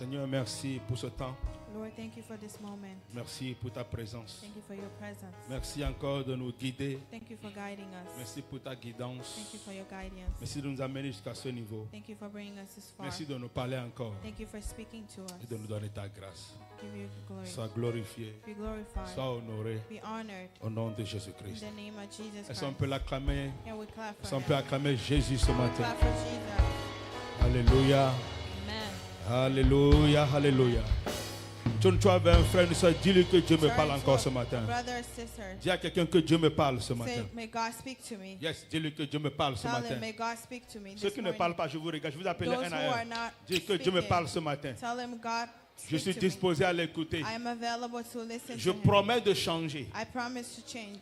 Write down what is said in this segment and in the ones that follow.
Seigneur, merci pour ce temps. Lord, thank you for this moment. Merci pour ta présence. Thank you for your presence. Merci encore de nous guider. Thank you for guiding us. Merci pour ta guidance. Thank you for your guidance. Merci de nous amener jusqu'à ce niveau. Thank you for bringing us this far. Merci de nous parler encore Thank you for speaking to us. et de nous donner ta grâce. Give you glory. Sois glorifié, Be glorified. sois honoré Be honored. au nom de In Jésus-Christ. the name of Jesus Est-ce Christ. qu'on peut l'acclamer? And we clap Est-ce for qu'on peut him. acclamer Jésus ce matin? Clap for Jesus. Alléluia. Amen. Alléluia. Alléluia. Tu avais un frère, nous sommes dis-lui que Dieu me Sorry parle to encore a ce matin. brother or sister. Dis à quelqu'un que Dieu me parle ce Say, matin. may God speak to me. Yes, dis-lui que Dieu me parle ce Tell matin. him, may God speak to me Ceux this qui ne morning. parlent pas, je vous regarde. Je vous appelle Those un who à are un. not Dis que Dieu me speaking, parle ce matin. tell him, God, Je speak suis to me. disposé à l'écouter. I am available to listen Je to him. promets de changer. I promise to change.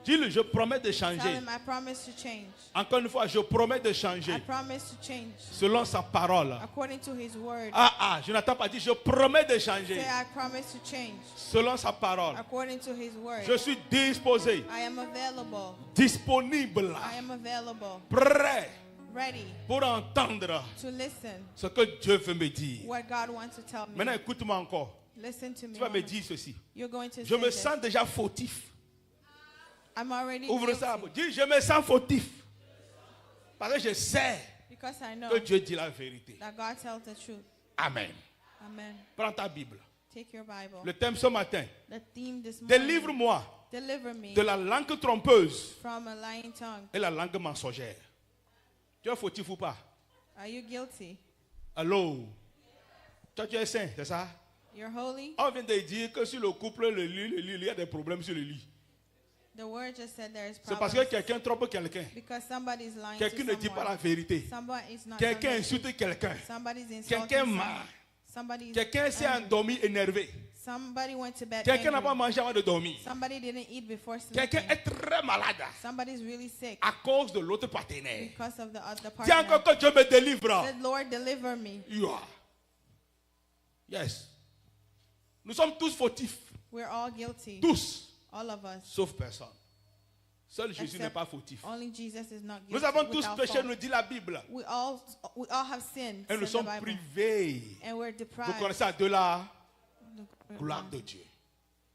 Dis-le, je promets de Tell changer. him, I promise to change. Encore une fois, je promets de I changer. promise to change. Selon sa parole. According to his word. Je n'attends pas dire, je promets de Say, changer. I promise to change. Selon sa parole. According to his word. Je suis disposé, I am available. disponible, I am available. prêt Ready pour entendre to listen ce que Dieu veut me dire. what God wants to tell me. Maintenant, écoute-moi encore. Listen to me. Tu vas me woman. dire ceci. You're going to Je say me this. sens déjà fautif. I'm already Ouvre ça. guilty Dis, je me sens fautif. Parce que je sais because I know que Dieu dit la vérité. that God tells the truth. Amen. Amen. Prends ta Bible. Take your Bible. Le thème ce matin. The theme this morning. Délivre-moi Deliver me de la langue trompeuse from a lying tongue. et la langue mensongère. Tu es fautif ou pas? Are you guilty? Allô? Toi, tu es saint, c'est ça? You're holy? On vient de dire que sur le couple, le lit, il y a des problèmes sur le lit. The word just said there is C'est parce que problems quelqu'un trompe quelqu'un. because somebody's lying Quelqu'un to ne dit pas la someone. vérité. Somebody is not Quelqu'un telling the insulte truth. quelqu'un. Somebody's insulting Quelqu'un someone. ment. Somebody's Quelqu'un s'est angry. endormi énervé. Somebody went to bed Quelqu'un n'a pas angry. mangé avant de dormir. Somebody didn't eat before Quelqu'un sleeping. est très malade Somebody's really sick à cause de l'autre partenaire. because of the other Dis encore partner. que Dieu me délivre. Said, Lord, deliver me. Yeah. Yes. Nous sommes tous fautifs. We're all guilty. Tous. All of us. Sauf personne. Seul Jésus Except n'est pas fautif. Only Jesus is not guilty. Nous avons tous without péché, fault. nous dit la Bible. We all have sinned. Et nous said the sommes Bible. privés. And we're Vous deprived. connaissez de la The- gloire de Dieu.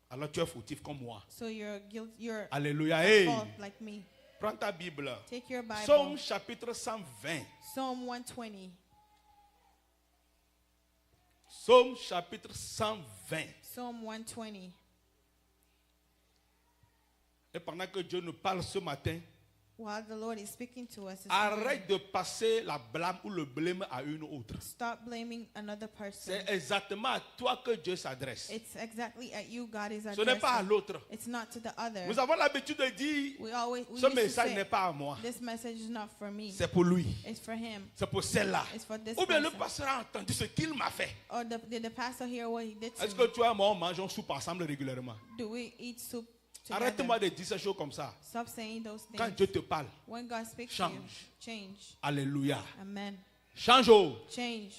Alors tu es fautif comme moi. So you're guilty. You're Alléluia. at Hey, fault like me. prends ta Bible. Take your Bible. Psaume chapitre 120. Psalm 120. Psaume chapitre 120. Psalm 120. Et pendant que Dieu nous parle ce matin, While the Lord is speaking to us, this morning, arrête de passer la blâme ou le blâme à une autre. stop blaming another person. C'est exactement à toi que Dieu s'adresse. It's exactly at you God is Ce n'est pas à addressing. l'autre. It's not to the other. Nous avons l'habitude de dire, We ce used to message say, n'est pas à moi. this message is not for me. C'est pour lui. It's for him. C'est pour celle-là. It's for this Ou bien le person. pasteur a entendu ce qu'il m'a fait. Or did the pastor hear what he did to Est-ce me? que toi et moi, on mange, on soupe ensemble régulièrement? Do we eat soup Arrête-moi together? de dire ces choses comme ça. Stop saying those Quand things. Dieu te parle, When God speaks to you, change. change. Alléluia. Amen. Change. Oh. Change.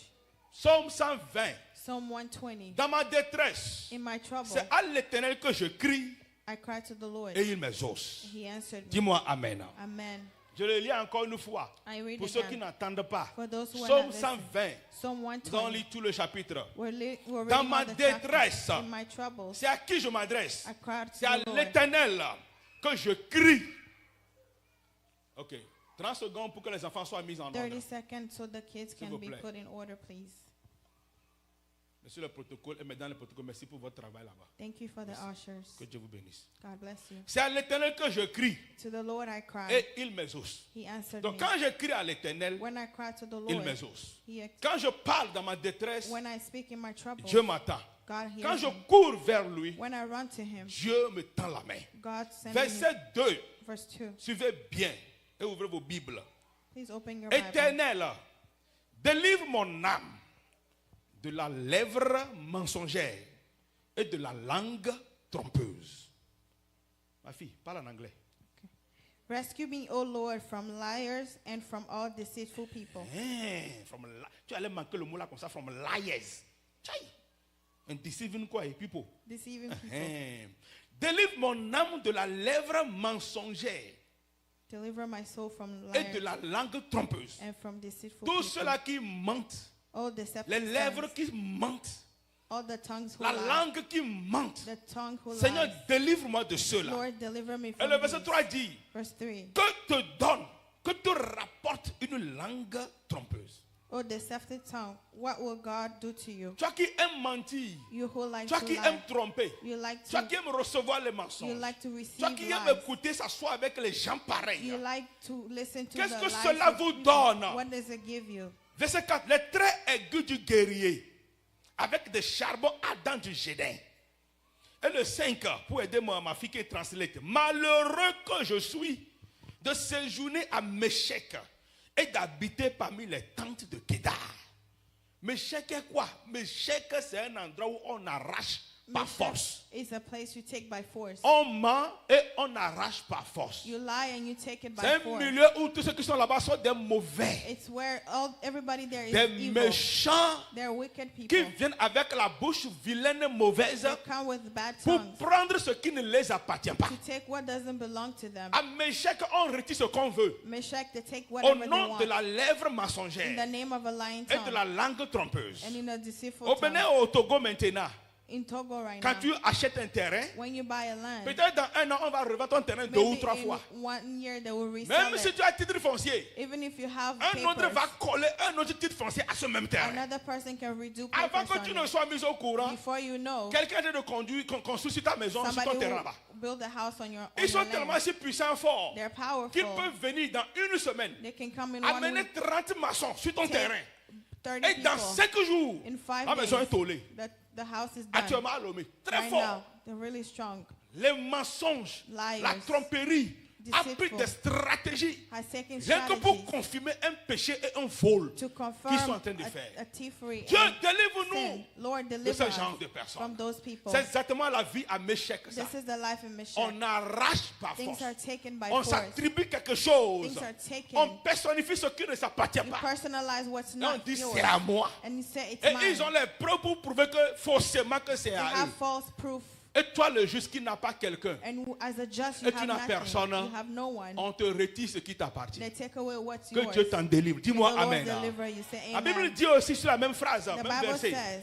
Psaume 120. Psalm 120. Dans ma détresse, In my trouble, c'est à l'Éternel que je crie I cried to the Lord. et il m'exauce. He answered me. Dis-moi Amen. Amen. Je le lis encore une fois. I read Pour ceux qui again. n'entendent pas. For those who are Psaume not listening. 120. Psalm Nous allons 120. lire tout le chapitre. We're Dans reading ma all the chapters. détresse, In my troubles, c'est à qui je m'adresse? I cried to C'est à the Lord. l'Éternel que je crie. Ok. 30 secondes pour que les enfants soient mis en 30 ordre. seconds so the kids S'il can vous be plaît. put in order, please. Monsieur le protocole et mesdames le protocole, merci pour votre travail là-bas. Thank you for the ushers. Que Dieu vous bénisse. God bless you. C'est à l'Éternel que je crie To the Lord I cried. et il m'exauce. He answered Donc me. quand je crie à l'Éternel, When I cry to the il Lord, m'exauce. He Quand je parle dans ma détresse, when I speak in my trouble, Dieu m'attend. God Quand hears je me. cours vers lui, When I run to Him, Dieu me tend la main. God sends me. Verset 2. Verse 2. Suivez bien et ouvrez vos Bibles. Please open your Bible. Éternel, délivre mon âme de la lèvre mensongère et de la langue trompeuse. Ma fille, parle en anglais. Rescue me, O Lord, from liars and from all deceitful people. Tu allais manquer le mot là comme ça, from liars. Tchai. And deceiving quoi, people? Deceiving people. Délivre mon âme de la lèvre mensongère Deliver my soul from et de liars la langue trompeuse. and from deceitful Tous people. ceux-là qui mentent All deceptive les lèvres tongues, qui mentent, all the tongues who la lie, langue qui mente. the tongue who Seigneur, lies. délivre-moi de ceux-là. Lord, deliver me Et from le verset these. 3 dit, Verse 3. que te donne, que te rapporte une langue trompeuse. O deceptive tongue, what will God do to you? Toi qui aimes mentir, You who like toi to qui lie, aimes tromper, you like toi to, qui aimes recevoir les you mensonges, like to receive toi qui aimes lies. écouter, s'asseoir avec les gens pareils. You like to listen to Qu'est-ce the que lies cela of vous people. donne? What does it give you? Verset 4, les traits aigus du guerrier, avec des charbons ardents du Gédin. Et le 5, pour aider ma fille qui est translate. Malheureux que je suis de séjourner à Méchec et d'habiter parmi les tentes de Kédar. Méchec est quoi? Méchec, c'est un endroit où on arrache par force. It's a place you take by force. On ment et on arrache par force. You lie and you take it C'est by un force. milieu où tous ceux qui sont là-bas sont des mauvais, It's where everybody there is des evil. méchants They're wicked qui people. viennent avec la bouche vilaine, mauvaise, They come with bad pour tongues prendre ce qui ne les appartient pas. to take what doesn't belong to them. À Méchec, on retire ce qu'on veut. Meshach, to take Au whatever they nom want. de la lèvre In the mensongère name of a lying et de tongue la langue trompeuse. and in a deceitful Au tongue. Bénin, au Togo maintenant, In Togo right quand now, tu achètes un terrain, when you buy a land, peut-être dans un an, on va revendre ton terrain 2 ou maybe 3 in fois. 1 year they will resell Même si it. tu as un titre foncier, Even if you have un autre papers, va coller un autre titre foncier à ce même terrain. another person can redo Avant papers que tu on ne it. sois mis au courant, Before you know, quelqu'un de conduire, construire sur ta maison, sur somebody ton terrain will là-bas. build a house on your, Ils sont on your tellement land. si puissants, forts, They're qu'ils powerful. peuvent venir dans une semaine, They can come in 1 amener week, 30 maçons sur ton take terrain. 30 Et dans people. 5 jours, In 5 la maison est days, tollée. the house is done. Actuellement à Lomé. Très Right fort. now, they're really strong. Les mensonges, Liars. la tromperie, a pris Deceitful. des stratégies. Has taken Rien que pour strategies confirmer un péché et un vol to qu'ils sont en train confirm de faire. a thievery Dieu, and délivre-nous sin. Lord, de deliver ce us genre de personnes. from those people. C'est exactement la vie à Méchec. Ça. This is the life in Meshach. On arrache par Things force. are taken by On force. s'attribue quelque chose. Things are taken. On personnifie ce qui ne s'appartient You pas. personalize what's Et on not dit yours. c'est à moi. And you say it's Et mine. ils ont les preuves pour prouver que forcément que c'est They à have eux. false proof. Et toi, le juste qui n'a pas quelqu'un, And as a judge, you et tu have n'as nothing. personne, You have no one. on te retire ce qui t'appartient. They take away what's Que yours. Dieu t'en délivre. May Dis-moi the Lord Amen. deliver you. Say La Bible amen. dit aussi sur la même phrase, The même Bible verset, says,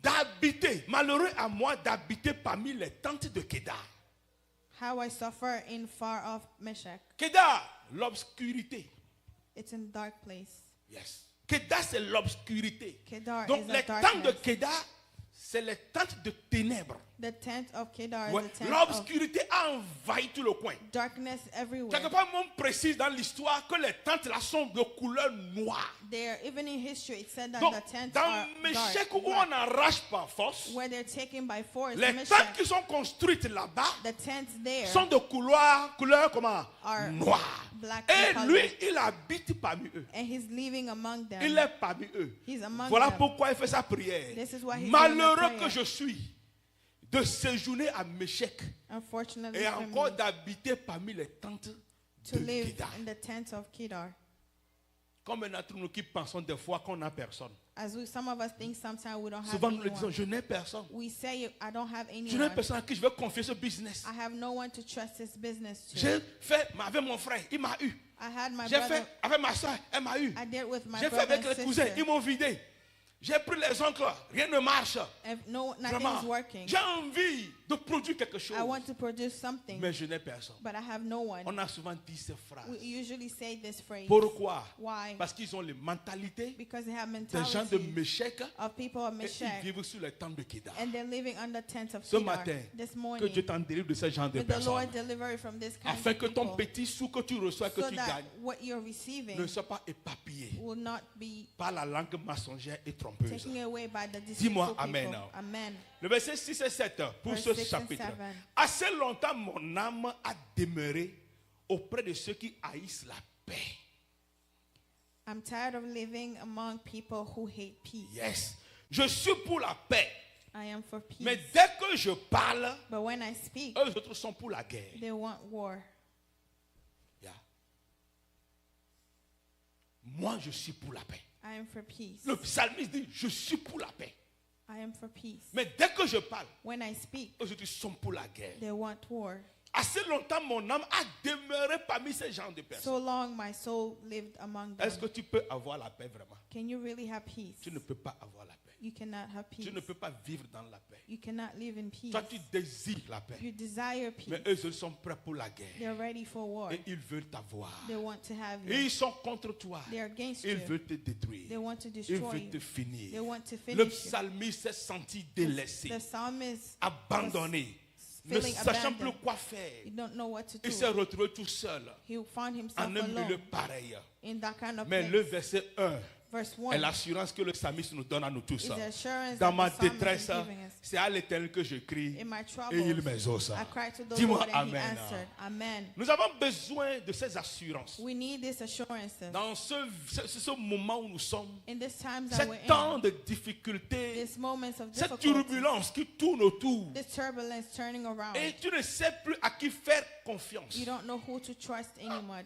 d'habiter, malheureux à moi d'habiter parmi les tentes de Kédar. how I suffer in far off Meshach. Kédar, l'obscurité. It's in dark place. Yes. Kédar, c'est l'obscurité. Kedar Donc is a les tentes de darkness. Kédar, c'est les tentes de ténèbres. The tent of Kedar Ouais. is a tent of L'obscurité a envahi tout le coin. darkness everywhere. Quelque part, on précise dans l'histoire que les tentes là sont de couleur noire. There, even in history, it said that Donc, the tents dans are Méchec dark, où on arrache par force, where they're taken by force. les Meshach, tentes qui sont construites là-bas the tents there sont de couleur comment? are Noire. black Et in color. lui, il habite parmi eux. And he's living among them. Il est parmi eux. He's among Voilà them. pourquoi il fait sa prière. This is why he's Malheureux doing the que prayer. je suis de séjourner à Méchec Unfortunately et for encore me, d'habiter parmi les tentes to de live Kédar. in the tent of Kedar. Comme d'entre nous qui pensons des fois qu'on n'a personne. Some of us think sometimes we don't have Souvent nous le disons, anyone. je n'ai personne. We say, I don't have Je n'ai anyone. personne à qui je vais confier ce business. I have no one to trust this business to. J'ai fait avec mon frère, il m'a eu. I had my J'ai brother. fait avec ma soeur, elle m'a eu. I did with my J'ai fait brother avec and les cousins, sister. ils m'ont vidé. J'ai pris les oncles, rien ne marche. If nothing Vraiment. is working. J'ai envie de produire quelque chose. I want to produce something, Mais je n'ai personne. but I have no one. On a souvent dit ces phrases. We usually say this phrase. Pourquoi? Why? Parce qu'ils ont les mentalités Because they have des gens de mentality Méchec of people of et ils Meshach, vivent sur les tentes de Kédar. and they're living under tent of Ce Kedar. matin, This que morning, Dieu t'en délivre de ce genre de may the Lord personnes. deliver you from this kind Afin of que ton people, petit sou que tu reçois, que so tu that gagnes, what you're receiving ne soit pas éparpillé will not be par la langue mensongère et trompeuse. taken away by the Dis-moi deceitful amen. people. Amen. Le verset 6 et 7 pour Verse ce 6 and chapitre. 7. Assez longtemps mon âme a demeuré auprès de ceux qui haïssent la paix. I'm tired of living among people who hate peace. Yes. Je suis pour la paix. I am for peace. Mais dès que je parle, But when I speak, eux autres sont pour la guerre. they want war. Yeah. Moi, je suis pour la paix. I am for peace. Le psalmiste dit, je suis pour la paix. I am for peace. Mais dès que je parle, When I speak, eux autres sont pour la guerre. they want war. Assez longtemps, mon âme a demeuré parmi ces gens de personnes. So long my soul lived among them. Est-ce que tu peux avoir la paix vraiment? Can you really have peace? Tu ne peux pas avoir la paix. You cannot have peace. Tu ne peux pas vivre dans la paix. You cannot live in peace. Toi, tu désires la paix. You desire peace. Mais eux, ils sont prêts pour la guerre. They're ready for war. Et ils veulent t'avoir. They want to have Et you. ils sont contre toi. They're against Ils you. veulent te détruire. They want to Ils destroy veulent te you. finir. They want to Le finish you. psalmiste s'est senti délaissé, The psalmist abandonné, ne feeling sachant plus abandoned. quoi faire. He don't know what to Il s'est do. retrouvé tout seul He found himself en un milieu alone pareil. in that kind of Mais place. le verset 1 Verse est 1 l'assurance que le psalmiste nous donne à nous tous. is the assurance Dans that ma the psalmist détresse, is giving us. c'est à l'Éternel que je crie In my et il troubles, m'exauce. I cried to the Dis-moi Lord and he amen. answered. Amen. Nous avons besoin de ces assurances. We need these assurances. Dans ce moment où nous sommes, In these times that we're ces temps in, de difficulté, these moments of cette difficulty, turbulence qui tourne autour, this turbulence turning around, et tu ne sais plus à qui faire confiance. you don't know who to trust anymore.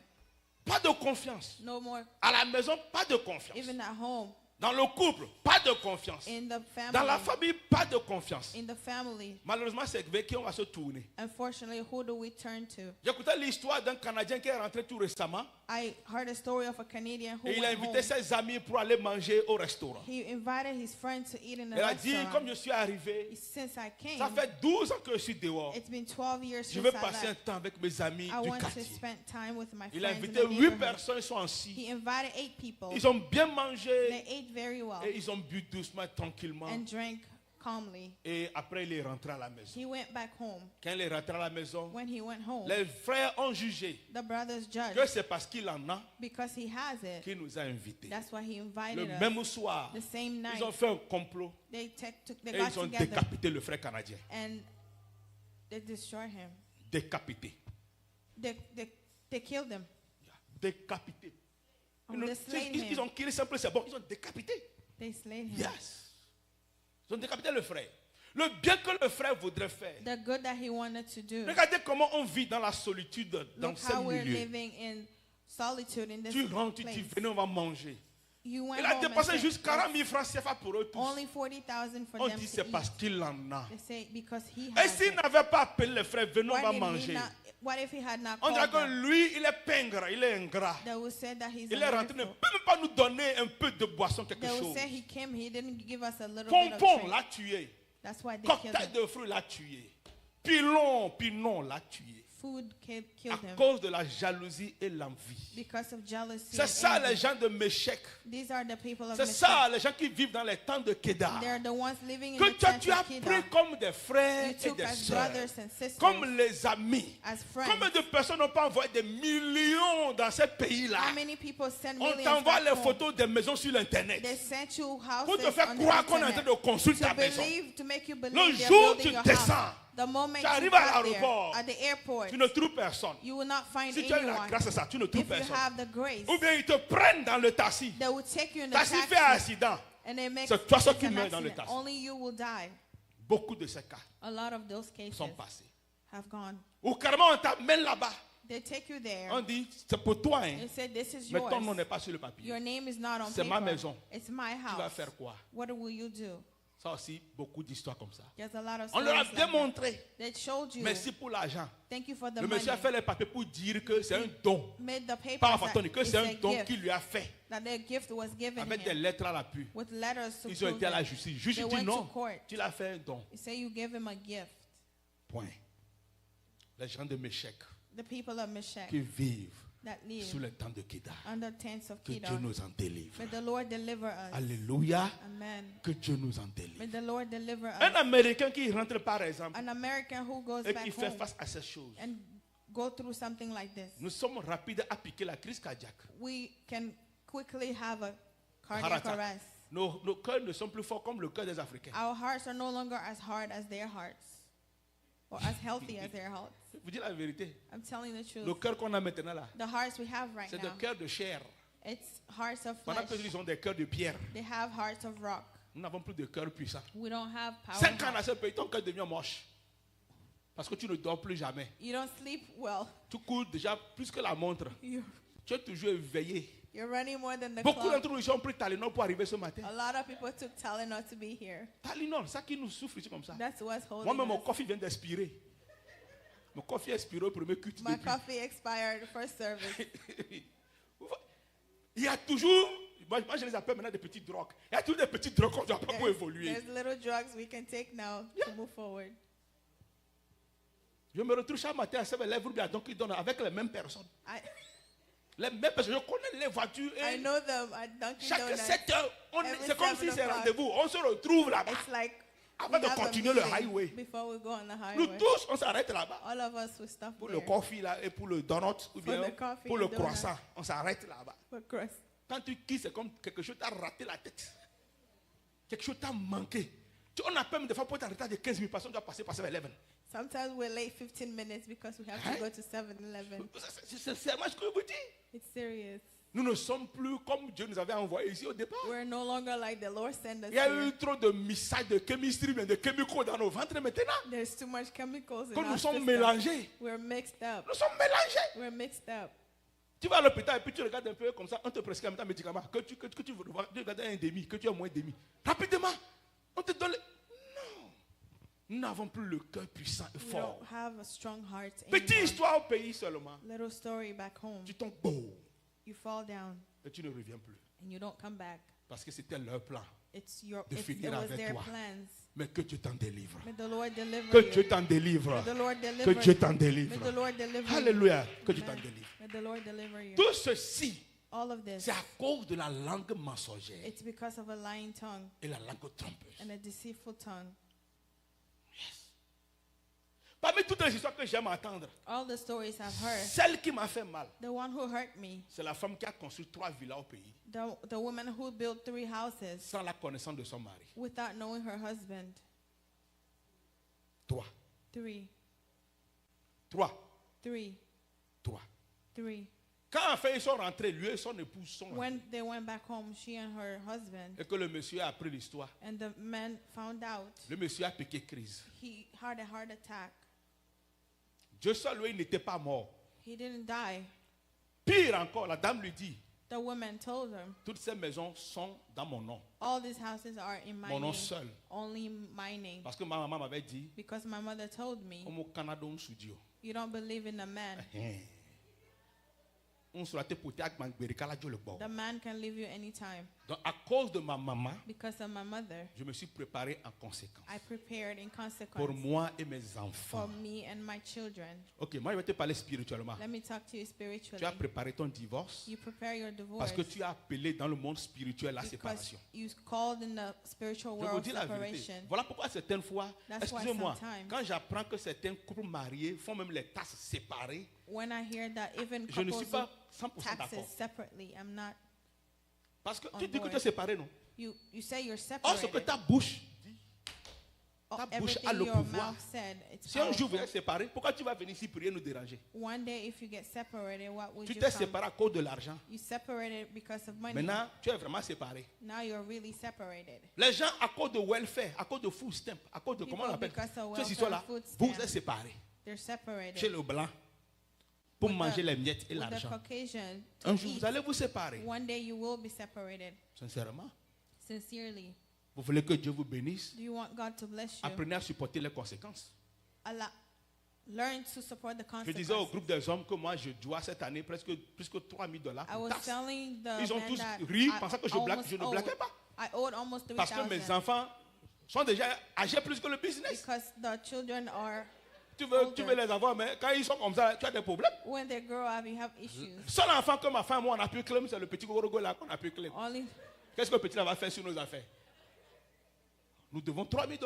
Pas de confiance. No more, À la maison, pas de confiance. even at home, Dans le couple, pas de confiance. in the Dans la family, famille, pas de confiance. in the family. Malheureusement, c'est avec qui on va se tourner. Unfortunately, who do we turn to? J'écoutais l'histoire d'un Canadien qui est rentré tout récemment I heard a story of a Canadian who et il a went invité home. ses amis pour aller manger au restaurant. He invited his friends to eat in Il a a dit, comme je restaurant. suis arrivé, Since I ça came, fait 12 ans que je suis dehors. it's been 12 years Je since veux I passer un left. temps avec mes amis I du want to quartier. spend time with my Il a friends in invité the 8 neighborhood. personnes, ils sont assis. He invited 8 people. Ils ont bien mangé They ate very well et ils ont bu doucement, tranquillement. and drank calmly. Et après, il est rentré à la maison. He went back home. Quand il est rentré à la maison, When he went home, les frères ont jugé the brothers que judged c'est parce qu'il en a because he has it. qu'il nous a invités. That's why he Le invited us. même soir, The same ils ont night, fait un complot they et got ils ont together décapité le frère canadien. and they destroyed him. Décapité. They killed him. Décapité. Oh, they slayed Ils him. ont killé simple, c'est bon. Ils ont décapité. They slayed him. Yes. Ils ont décapité le frère. Le bien que le frère voudrait faire. The good that he wanted to do. Regardez comment on vit dans la solitude dans Look ce how we're milieu. living in solitude in this Tu rentres, tu dis, place. venez, on va manger. You went Il a home and dépensé said, juste 40 000 francs CFA pour eux tous. only 40,000 for On them dit to c'est eat. parce qu'il en a. They say because he Et had s'il it. n'avait pas appelé les frères, venez, on Why va did he manger. not, what if he had not On dirait called them? que lui, il est pingre, il est ingrat. They would say that he's Il est rentré, ne ungrateful. peut même pas nous donner un peu de boisson, quelque They would chose. say he came, he didn't give us a little bit of Pompon drink. l'a tué. That's why they killed Cocktail him. de fruits l'a tué. Pilon l'a tué. Food À killed him cause de la jalousie et l'envie. because of jealousy. C'est and ça envy. les gens de Méchec. These are the people of C'est Meshech. ça les gens qui vivent dans les temps de Kedar. They're the ones living in Que the toi tents tu as of pris Kedar. comme des frères You et took des as sœurs. brothers and sisters, Comme les amis. as friends. Combien de personnes n'ont pas envoyé des millions dans ces pays-là? How many people send On millions t'envoie back les home? photos des maisons sur l'internet. They sent you Pour te houses faire on the croire qu'on est en train internet. de construire ta To maison. believe, to make you Le believe they're jour où building tu your descends, house. The moment tu you arrives à got there, l'aéroport, at the airport, Tu ne trouves personne. you will not find Si tu as la anyone. grâce à ça, tu ne trouves If you personne. have the grace, Ou bien ils te prennent dans le taxi. they will take you in the Taxi fait taxi accident. and they make C'est toi seul it's qui an meurs dans le accident. taxi. Only you will die. Beaucoup de ces cas A lot of those cases sont passés. have gone. Ou carrément on t'amène là-bas. They take you there On dit, c'est pour toi. Hein. and say, this is Mais ton nom yours. n'est pas sur le papier. Your name is not on C'est ma paper. maison. It's my Tu vas house. faire quoi? What will you do? Ça aussi, beaucoup d'histoires comme ça. There's a lot of On leur a stories like that. démontré. They showed you. Merci pour l'argent. Thank you for the Le money. monsieur a fait les papiers pour dire que c'est un don. Made the papers Pas that Fatoni, que it's c'est a un don gift, qu'il lui a fait. that their gift was given Avec des him lettres à l'appui. with letters to Ils ont prove été à la it. justice. Le juge They dit went to non. court. Tu l'as fait un don. You say you gave him a gift. Point. Les gens de Méchec The people of Meshech qui vivent that live sous le temps de Kedar. under tents of Que Dieu Kedar. nous en délivre. May the Lord deliver us. Alléluia. Amen. Que Dieu nous en May délivre. the Lord deliver Un us. Américain qui rentre par exemple An American who goes et back qui fait home face à ces choses. and go through something like this, Nous sommes rapides à piquer la crise cardiaque. we can quickly have a Heart cardiac attack. arrest. Nos cœurs ne sont plus forts comme le cœur des Africains. Our hearts are no longer as hard as their hearts or as healthy as their hearts. Je vous dis la vérité. I'm telling the Le truth. cœur qu'on a maintenant là, The hearts we have right c'est now, des cœurs de chair. it's hearts of Pendant flesh. que ils ont des cœurs de pierre. They have hearts of rock. Nous n'avons plus de cœur puissant. We don't have power. 5 ans dans ce pays, ton cœur devient moche. Parce que tu ne dors plus jamais. You don't sleep well. Tu cours déjà plus que la montre. Tu es toujours éveillé. You're running more than the Beaucoup clock. d'entre nous ont pris Tylenol pour arriver ce matin. A lot of people took Tylenol to be here. Tylenol, ça qui nous souffre ici comme ça. That's what's holding Moi-même, mon us. coffee vient d'expirer. Mon coffee expiré au premier culte. My depuis. coffee expired first service. Il y a toujours, moi je les appelle maintenant des petits drogues. Il y a toujours des petits drogues qu'on doit pas pour évoluer. There's little drugs we can take now to move forward. Je me retrouve chaque matin à 7-Eleven à Dunkin' Donuts avec les mêmes personnes. I Les mêmes personnes. Je connais les voitures. Et know them at Dunkin' chaque Donuts. 7 heures, Every c'est comme 7 si c'est o'clock. rendez-vous. On se retrouve là-bas. It's like Avant we de have a continuer le meeting highway. before we go on the Nous highway. tous, on s'arrête là-bas. All of us will stop Pour le there. coffee là et pour le donut ou bien the coffee pour le and donuts. croissant. On s'arrête là-bas. For Christ. Quand tu quittes, c'est comme quelque chose t'a raté la tête. Quelque chose t'a manqué. On a peur des fois pour être en retard de 15 000 personnes, tu dois passer par 7-Eleven. Sometimes we're late 15 minutes because we have to go to 7-Eleven. C'est seulement ce que je vous dis. It's serious. Nous ne sommes plus comme Dieu nous avait envoyé ici au départ. We're no longer like the Lord sent us Il y a here. eu trop de messages de chemistry, de chemicals dans nos ventres maintenant. There's too much chemicals in Quand our nous sommes system. mélangés. We're mixed up. Nous sommes mélangés. We're mixed up. Tu vas à l'hôpital et puis tu regardes un peu comme ça, on te prescrit un médicament que tu veux voir, tu regardes un demi, que tu as moins demi. Rapidement, on te donne. Non. Nous n'avons plus le cœur puissant et We fort. don't have a strong heart Petite anymore. histoire au pays seulement. Little story back home. Tu tombes beau You fall down et tu ne reviens plus. and you don't come back. Parce que c'était leur plan. It finir was avec their toi. plans. Mais que Dieu t'en délivre. May the Lord deliver Que you. Dieu t'en délivre. May the Lord Que deliver Dieu you. t'en May délivre. the Lord deliver you. Alléluia. Que Dieu t'en Amen. délivre. May the Lord deliver you. Tout ceci, All of this, c'est à cause de la langue mensongère it's because of a lying tongue et la langue trompeuse. and a deceitful tongue. Parmi toutes les histoires que j'aime entendre, All the stories I've heard, celle qui m'a fait mal, the one who hurt me, c'est la femme qui a construit 3 villas au pays the woman who built 3 houses sans la connaissance de son mari. without knowing her husband. 3. 3, 3. 3, 3. 3. Quand enfin ils sont rentrés, lui et son épouse sont rentrés. When they went back home, she and her husband, Et que le monsieur a appris l'histoire. and the man found out Le monsieur a piqué crise. he had a heart attack. Dieu seul, lui, il n'était pas mort. He didn't die. Pire encore, la dame lui dit, The woman told him, toutes ces maisons sont dans mon nom. all these houses are in my Mon nom name, seul. only my name. Parce que ma maman m'avait dit, Because my mother told me, au Canada, on se dit, you don't believe in a man. on se l'a porté avec ma gbérika, là, Dieu le bon. The man can leave you anytime. Donc, à cause de ma maman, Because of my mother, je me suis préparé en conséquence. I prepared in Pour consequence moi et mes for enfants. me and my children. Ok, moi je vais te parler spirituellement. Let me talk to you Tu spiritually. as préparé ton divorce You prepare your divorce parce que tu as appelé dans le monde spirituel la because séparation. you called in the spiritual Je vous world dis la vérité. separation. Voilà pourquoi certaines fois, That's why excusez-moi, sometimes- quand j'apprends que certains couples mariés font même les tasses séparées, When I hear that even je ne suis couples pas do 100% taxes d'accord. separately, I'm not. Parce que On tu dis que board. tu es séparé, non? You say you're Or, ce que separated. ta bouche dit, ta bouche Everything a le your pouvoir. mouth said, it's Si un jour vous powerful. êtes séparés, pourquoi tu vas venir ici prier nous déranger? One day, if you get separated, what would Tu you t'es come? séparé à cause de l'argent. You separated because of money. Maintenant, tu es vraiment séparé. Now you're really separated. Les gens, à cause de welfare, à cause de food stamp, à cause de comment on People, appelle, because of ces welfare, histoires-là, food vous stamp. êtes séparés. They're separated. Chez le blanc, pour With manger the- les miettes et With the l'argent. Caucasian to Un jour, eat. vous allez vous séparer. One day you will be separated. Sincèrement, Sincerely. vous voulez que Dieu vous bénisse? Do you want God to bless you? Apprenez à supporter les conséquences. Learn to support the Je disais au consequences. groupe des hommes que moi, je dois cette année presque plus que $3,000 I pour was taxes. telling the Ils ont men tous that ri, I pensant que je almost ne owed- blaguais pas. I owed almost Parce que mes 3,000 enfants sont déjà âgés plus que le business. because the children are, Tu veux les avoir, mais quand ils sont comme ça, tu as des problèmes. when they grow up, you have issues. Seul enfant que ma femme, moi, on a pu claim, c'est le petit gorogo là qu'on a pu claim. Only Qu'est-ce que le petit là va faire sur nos affaires? Nous devons $3,000,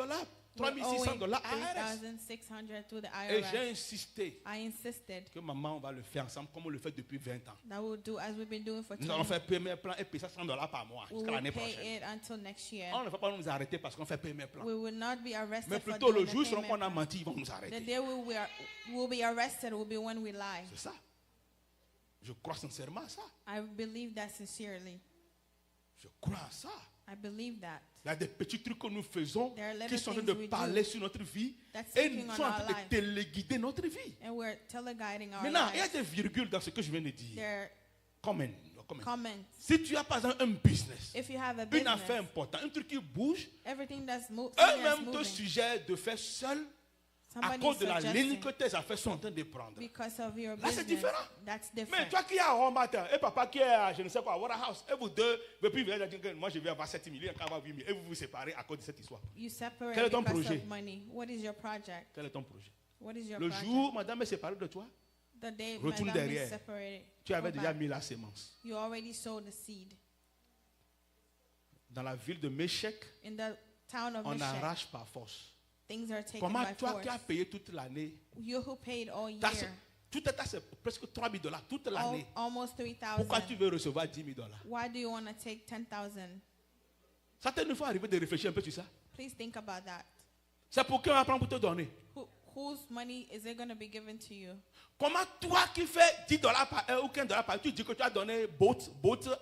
we're $3,600 owing à ARS. 3,600 to the Et IRS. j'ai insisté I insisted que maman, on va le faire ensemble comme on le fait depuis 20 ans. that we'll do as we've been doing for Nous 20 allons faire premier plan et payer ça $100 par mois We jusqu'à will l'année pay prochaine. it until next year. On ne va pas nous arrêter parce qu'on fait premier plan. We will not be Mais arrested for plutôt doing le the jour selon payment qu'on a plan. menti, ils vont nous The arrêter. day we'll be arrested will be when we lie. C'est ça. Je crois sincèrement à ça. I believe that sincerely. Je crois à ça. I believe that. Il y a des petits trucs que nous faisons There are little qui sont en train things de we parler do sur notre vie that's et speaking nous on sont en our train de life. téléguider notre vie. And we're teleguiding our Maintenant, il y a lives. des virgules dans ce que je viens de dire. There Comment? are comments. Si tu as par exemple un business, If you have a une business, affaire importante, un truc qui bouge, everything that's eux-mêmes te moving, suggèrent de faire seul à cause de la ligne que tes affaires sont en train de prendre. because of your Là, c'est business. différent. That's Mais different. toi qui es à Walmart et papa qui est à je ne sais quoi, Waterhouse, et vous deux, depuis vous allez dire que moi je vais avoir 7 000, il y a qu'à avoir 8 000, et vous vous séparez à cause de cette histoire. You separate Quel est ton because projet? of money. What is your project? Quel est ton projet? What is your Le project? jour où madame est séparée de toi, The day retourne madame derrière. is separated, tu avais go déjà back. mis la sémence. You already sowed the seed. Dans la ville de Méchec, In the town of on Meshech, arrache par force. things are taken Comment by toi force. qui as payé toute l'année, You who paid all year, tout est à presque 3 000 $, toute l'année. almost Pourquoi tu 3,000. veux recevoir 10 000 $? Why do you want to take 10,000? Ça t'est une fois arrivé de réfléchir un peu sur ça? Please think about that. C'est pour qui on va prendre pour te donner. Whose money is it going to be given to you? Comment toi qui fais 10 $ par heure ou 15 $ par heure, tu dis que tu as donné boat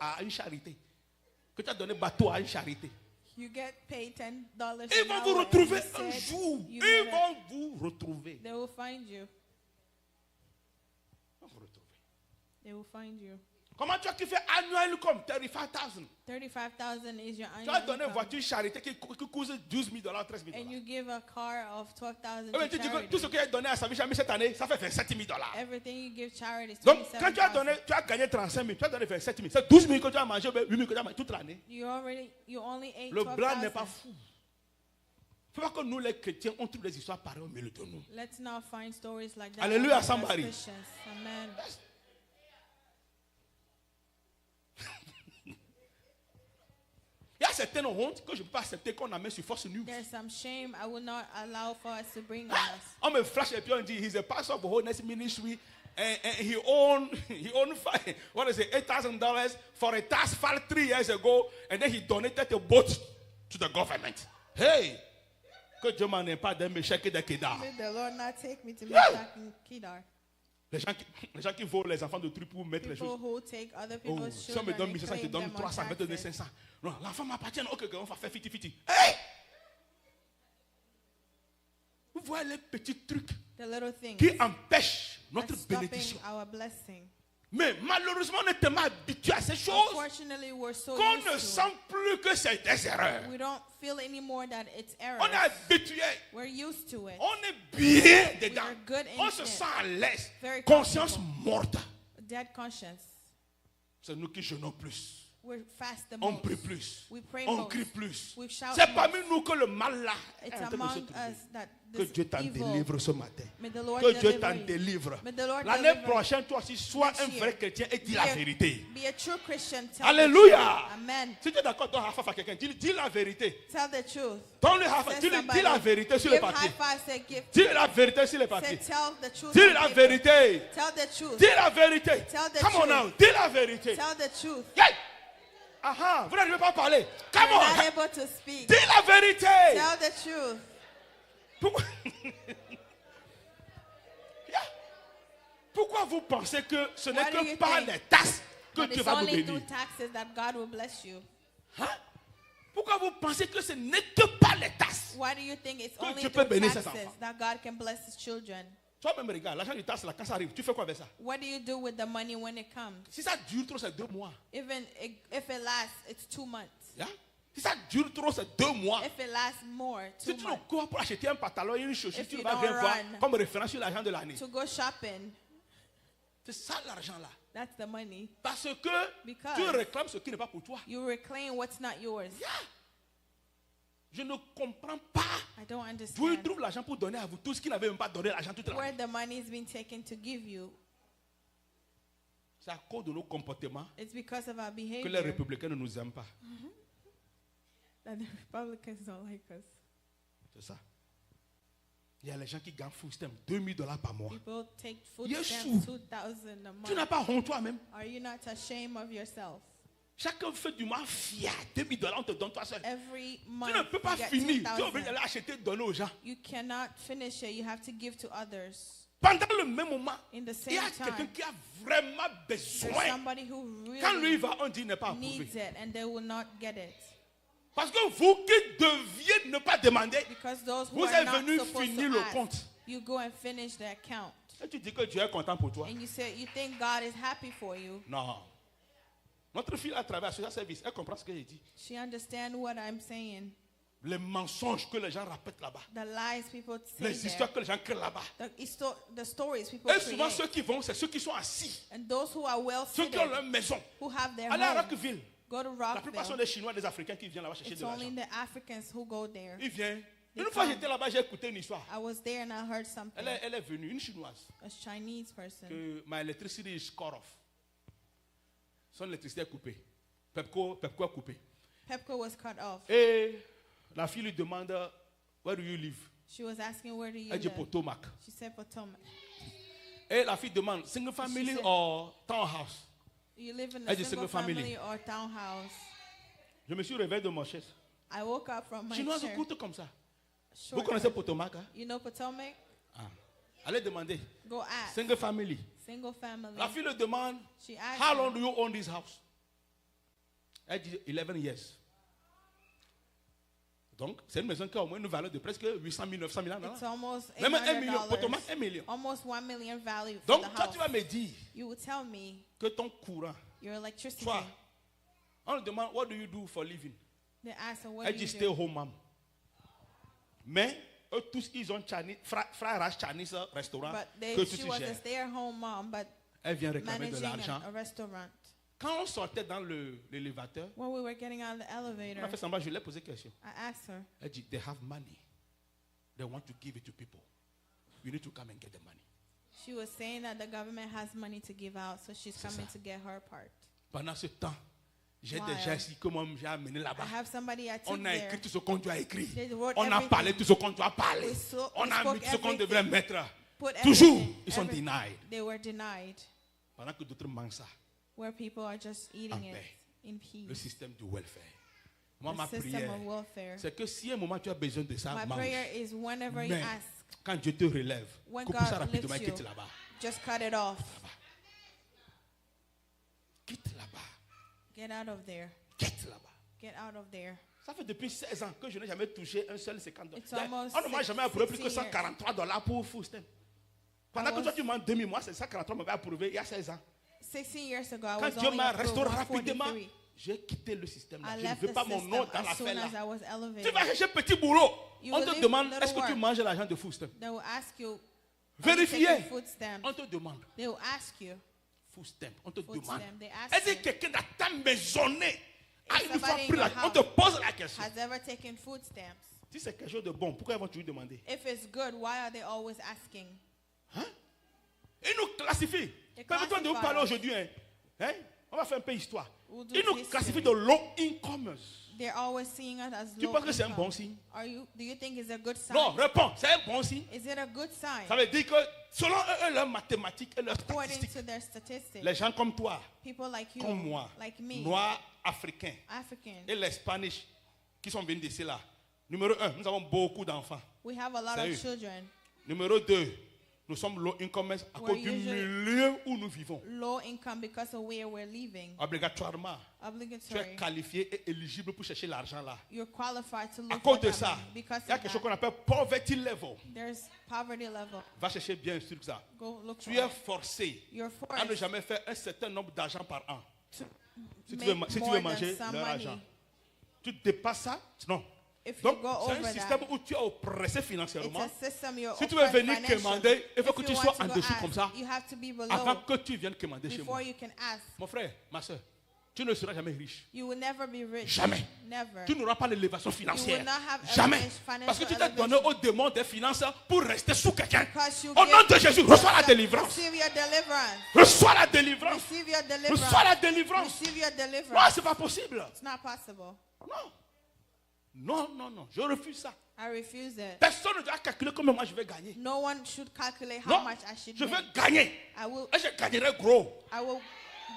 à une charité? Que tu as donné bateau à une charité? You get paid $10 Ils an vont vous hour, retrouver and you un said jour. you Ils better- vont vous retrouver. They will find you. Ils vont vous retrouver. They will find you. Comment toi qui fais annuel comme 35 000? 35,000 is your Tu as annual donné une income. voiture charité qui coûte 12 000 $, 13 000 And $. you give a car of 12,000 Eh bien, to tu dis que tout ce charity. que tu as donné à Savi Chami cette année, ça fait 27 000 $. Everything you give charity is Donc, quand tu as 27,000. tu as gagné 35 000, tu as donné 27 000. C'est 12 000 que tu as mangé, 8 000 que tu as mangé toute l'année. You only ate Le blanc n'est pas 12,000. fou. Il ne faut pas que nous, les chrétiens, on trouve des histoires pareilles au milieu de nous. Let's not find stories like that. Alléluia, among us somebody. Christians. Amen. Il y a certaines hontes que je ne peux pas accepter qu'on amène sur Force News. There's some shame I will not allow for us to bring on us. On me flash et puis on dit, he's a pastor of the Holiness Ministry and he owned what is it, $8,000 for a tax file 3 years ago and then he donated a boat to the government. Hey! Que Dieu m'en ait pas d'un méchant et d'un kédar. May the Lord not take me to Yeah. Meshach and Kedar. Les gens qui volent les enfants de trucs pour mettre les People choses. who take other Oh, people's si on me children donne and 1500, je te claim donne them on 300, je vais te donner taxes. 500. Non, l'enfant m'appartient. Ok, on va faire 50-50. Hey! Vous voyez les petits trucs The little things qui empêchent notre that's stopping bénédiction. our blessing. Mais malheureusement, on est tellement habitué à ces choses Unfortunately, we're so qu'on used ne to sent plus que c'est des erreurs. it. We don't feel anymore that it's On error. est habitué. We're used to it. On est bien dedans. are good in On se it. sent à l'aise. Very Conscience comfortable. morte. Dead conscience. C'est nous qui jeûnons plus. We fast the On most. prie plus. We pray On most. crie plus. We shout C'est most. parmi nous que le mal là est It's en train de se among trouver. us that Que this Dieu t'en evil. délivre ce matin. May the Lord Que Dieu deliver t'en you. délivre. May the Lord L'année deliver you. prochaine, toi aussi, sois Next un year. vrai chrétien et dis Be la a- vérité. Be a true Christian. Tell Alléluia. the truth. Amen. Si tu es d'accord, donne un high five à quelqu'un. Dis la vérité. Tell the truth. Donne-le high five. Say Dis somebody. la vérité sur les Give papiers. high five. Say give. Dis la vérité sur les Say papiers. tell the truth. Dis on la paper. vérité. Tell the truth. Dis la vérité. Tell the Come on truth. now. Dis la vérité. Tell the truth. Yeah. Aha, vous n'arrivez pas à parler. Come You're not on. able to speak. Dis la vérité. Tell the truth. Pourquoi? Yeah. Pourquoi vous pensez que ce n'est Why do que you par think les tasses que But Dieu it's va vous only bénir? through taxes that God will bless you. Hein? Pourquoi vous pensez que ce n'est que par les tasses? Why do you think it's Que only Dieu peut through bénir ses taxes enfants. that God can bless his children? Toi-même, regarde, l'argent du tasse, là, quand ça arrive, tu fais quoi avec ça? What do you do with the money when it comes? Si ça dure trop, c'est 2 mois. Even if it lasts, it's 2 months. Yeah? Si ça dure trop, c'est 2 mois. If it lasts more, 2 Si tu ne months. cours pour acheter un pantalon et une chaussure, If tu ne you vas don't rien voir run comme référence sur l'argent de l'année. To go shopping, C'est ça l'argent-là. that's the money. Parce que Because tu réclames ce qui n'est pas pour toi. You reclaim what's not yours. Yeah. Je ne comprends pas I don't d'où il understand trouve l'argent pour donner à vous tous qui n'avaient même pas donné l'argent toute where l'année. the money is being taken to give you. C'est à cause de nos comportements It's because of our que les behavior républicains ne nous aiment pas. that the Republicans don't like us. C'est ça. Il y a les gens qui gagnent food stamp $2,000 par mois. People take food Yes, stamps sir. 2,000 a Tu n'as month. pas honte toi-même. Are you not ashamed of yourself? Chacun fait du mal fier. $2,000, on te donne toi seul. Every Tu month ne peux pas you get finir. Tu es obligé 2,000. d'aller acheter, donner aux gens. You cannot finish it. You have to give to others. Pendant le même moment, In the il y a same quelqu'un time, qui a vraiment there's besoin. somebody who Quand lui really va, on dit il n'est pas approuvé. needs it and they will not get it. Parce que vous qui deviez ne pas demander, Because those who vous are êtes not venus supposed finir to le ask, compte. you go and finish the account. Et tu dis que Dieu est content pour toi. And you say, you think God is happy for you. Non. Notre fille, à travers ce service, elle comprend ce que j'ai dit. She understand what I'm saying. les mensonges que les gens répètent là-bas, the lies people say les there, histoires que les gens créent là-bas. the stories people Et souvent, create, ceux qui vont, c'est ceux qui sont assis, and those who are well ceux qui ont seated, leur maison. who have their Allez à home, Rockville. go to La plupart sont Rockville. des Chinois, des Africains qui viennent là-bas chercher It's de only l'argent. the Africans who go there. Ils viennent. They Une fois come. j'étais là-bas, j'ai écouté une histoire. I was there and I heard something. Elle est venue, une Chinoise, A Chinese person. que my electricity is cut off. Son électricité est coupée. Pepco a coupé. Pepco was cut off. Et la fille lui demande, where do you live? She was asking, where do you Elle dit live? Potomac. She said Potomac. Et la fille demande, single family said- or townhouse? You live in Elle a dit single single family. family or townhouse? Je me suis réveillé de mon chaise. I woke up from my Chinoise chair. courte comme ça. Vous Short connaissez version. Potomac? Hein? You know Potomac? Ah. Allez demander. Go ask. Single family. Single family. La fille le demande, She asked how her, long do you own this house? Elle dit 11 years. Donc, c'est une maison qui a au moins une valeur de presque 800 000, 900 000 ans. It's almost Même 1 million. $800. Potomac, 1 million. Almost $1 million value for Donc, the quand house. tu vas me dire You would tell me que ton courant, your electricity. soit, on lui demande, what do you do for living? They ask her, what Elle do dit, you stay do? home, mom. Mais, eux tous, ils ont Chinese, frère Chinese restaurant But que tout she tu was a gères. stay-at-home mom, but Elle vient réclamer de managing l'argent. a restaurant. Quand on sortait dans l'élévateur, When we were getting out of the on elevator, a fait semblant, je lui ai posé question. I asked her, Elle dit, they have money. They want to give it to people. You need to come and get the money. she was saying that the government has money to give out, so she's C'est coming ça. to get her part. Pendant ce temps, j'ai Wow. déjà ici, comment j'ai amené I là-bas. have somebody I took On a there. écrit tout ce qu'on doit écrire. They wrote On a everything. parlé tout ce qu'on doit parler. We On a spoke mis tout ce qu'on everything. devrait mettre. Put Toujours, everything, ils sont everything. denied. They were denied, Pendant que d'autres mangent ça. where people are just eating En it paix. in Le peace. système du welfare. Moi, ma The system prière, of welfare. c'est que si à un moment tu as besoin de ça, My mange. prayer is whenever you Mais ask, quand Dieu te relève, when coupe ça God rapidement et lifts you, quitte là-bas. just cut it off. Quitte là-bas. Get out of there. Quitte là-bas. Get out of there. Ça fait depuis 16 ans que je n'ai jamais touché un seul 50 $. It's almost On ne m'a jamais approuvé plus que 16 years. $143 pour food stamp. Pendant que was- toi tu demandes 2000 mois, c'est 143 m'avait approuvé il y a 16 ans. 16 years ago, I Quand was Dieu only m'a approved restauré rapidement, 143. j'ai quitté le système. I Je ne left veux the pas mon nom system dans as soon l'affaire as là. I was Tu elevated. vas chercher petit boulot. You On will te leave demande, little est-ce que tu work. manges l'argent de food stamp? They will ask you, are you Vérifiez. taking food stamps? On te demande. They will ask you, Food stamp. On te food demande. stamp. They ask Est-ce you, que quelqu'un dans ta maisonnée a If une fois somebody in pris la... your On te house pose la question. has ever taken food stamps? Si c'est quelque chose de bon, pourquoi ils vont toujours demander? If it's good, why are they always asking? Hein? Ils nous classifient. They Permettez-moi de vous classify parler us. aujourd'hui. Hein? On va faire un peu histoire. We'll do Ils nous history. classifient de low incomers. They're always seeing us as Tu low penses que c'est un income. bon signe? Do you think it's a good sign? Non, réponds. C'est un bon signe. Is it a good sign? Ça veut dire que selon eux, leurs mathématiques et leurs According statistiques, to their statistics, les gens comme toi, people like you, comme moi, like me, noirs, africains African, et les Spanish qui sont venus d'ici là. Numéro 1, nous avons beaucoup d'enfants. we have a lot Sérieux. of children. Numéro 2, nous sommes low incomers à We're cause du usually- milieu où nous vivons. Low income because of where we're living. Obligatoirement, tu es Obligatory. qualifié et éligible pour chercher l'argent là. You're qualified to À look cause for de that ça, money. Because il y a of quelque chose that, qu'on appelle poverty level. there's poverty level. Va chercher bien sûr que ça. Go look for Tu es it. forcé You're à ne forced jamais faire un certain nombre d'argent par an. to Si tu make veux, si tu more veux than manger some leur money. argent. Tu dépasses ça, non. If you Donc, go c'est un over système that, où tu es oppressé it's financièrement. a system you're Si tu veux oppressed venir financially. commander, il faut If que you tu want sois to en go dessous ask, comme ça you have to be avant below que tu viennes commander chez moi. before you can ask. Mon frère, ma soeur, tu ne seras jamais riche. You will never be rich. Jamais. Never. Tu n'auras pas l'élévation You will financière. not have Jamais. financial Parce que tu t'es elevation. donné au démon des finances pour rester sous quelqu'un. Because you Au nom de Jésus, reçois la délivrance. Receive your deliverance. Reçois la délivrance. Receive your deliverance. Reçois la délivrance. Receive your Non, deliverance. c'est pas possible. It's not possible. Non. Non, non, non. Je refuse ça. I refuse it. Personne ne doit calculer combien moi je vais gagner. No one should calculate how Non. much I should Je make. veux gagner. I will Et je gagnerai gros.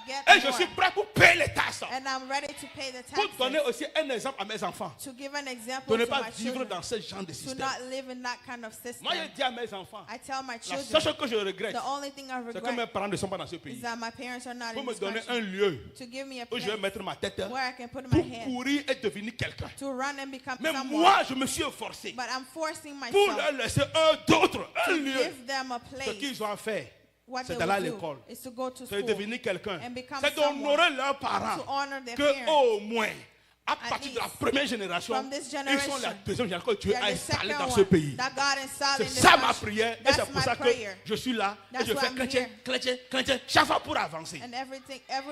get Et je more. suis prêt pour payer les taxes. And I'm ready to pay the Pour donner taxes. aussi un exemple à mes enfants. To give an example De ne to pas my vivre children. dans ce genre de To système. not live in that kind of system. Moi, je dis à mes enfants, I tell my la seule children, chose que je regrette, the only thing I c'est que mes regret parents ne sont pas dans ce is pays. that my parents are not Pour in me this donner un country. lieu To give me a où je vais place mettre ma tête where I can put my pour head. courir et devenir quelqu'un. To run and become Mais someone. moi, je me suis efforcé But I'm forcing pour myself leur laisser d'autres, un to lieu. give them a Ce place. qu'ils ont à faire, What c'est they d'aller à will l'école. do is to go to c'est school, devenir quelqu'un. and become C'est d'honorer leurs to parents. honor their Que parents. au moins, À partir de la première génération, from this ils sont generation, la deuxième génération que Dieu they're a the installé second dans ce one pays. that God installed in C'est this ça ma country. prière. Et That's c'est pour my ça que prayer. je suis là. Et That's je why fais I'm chrétien, here. chrétien, chrétien, chaque fois pour avancer. And every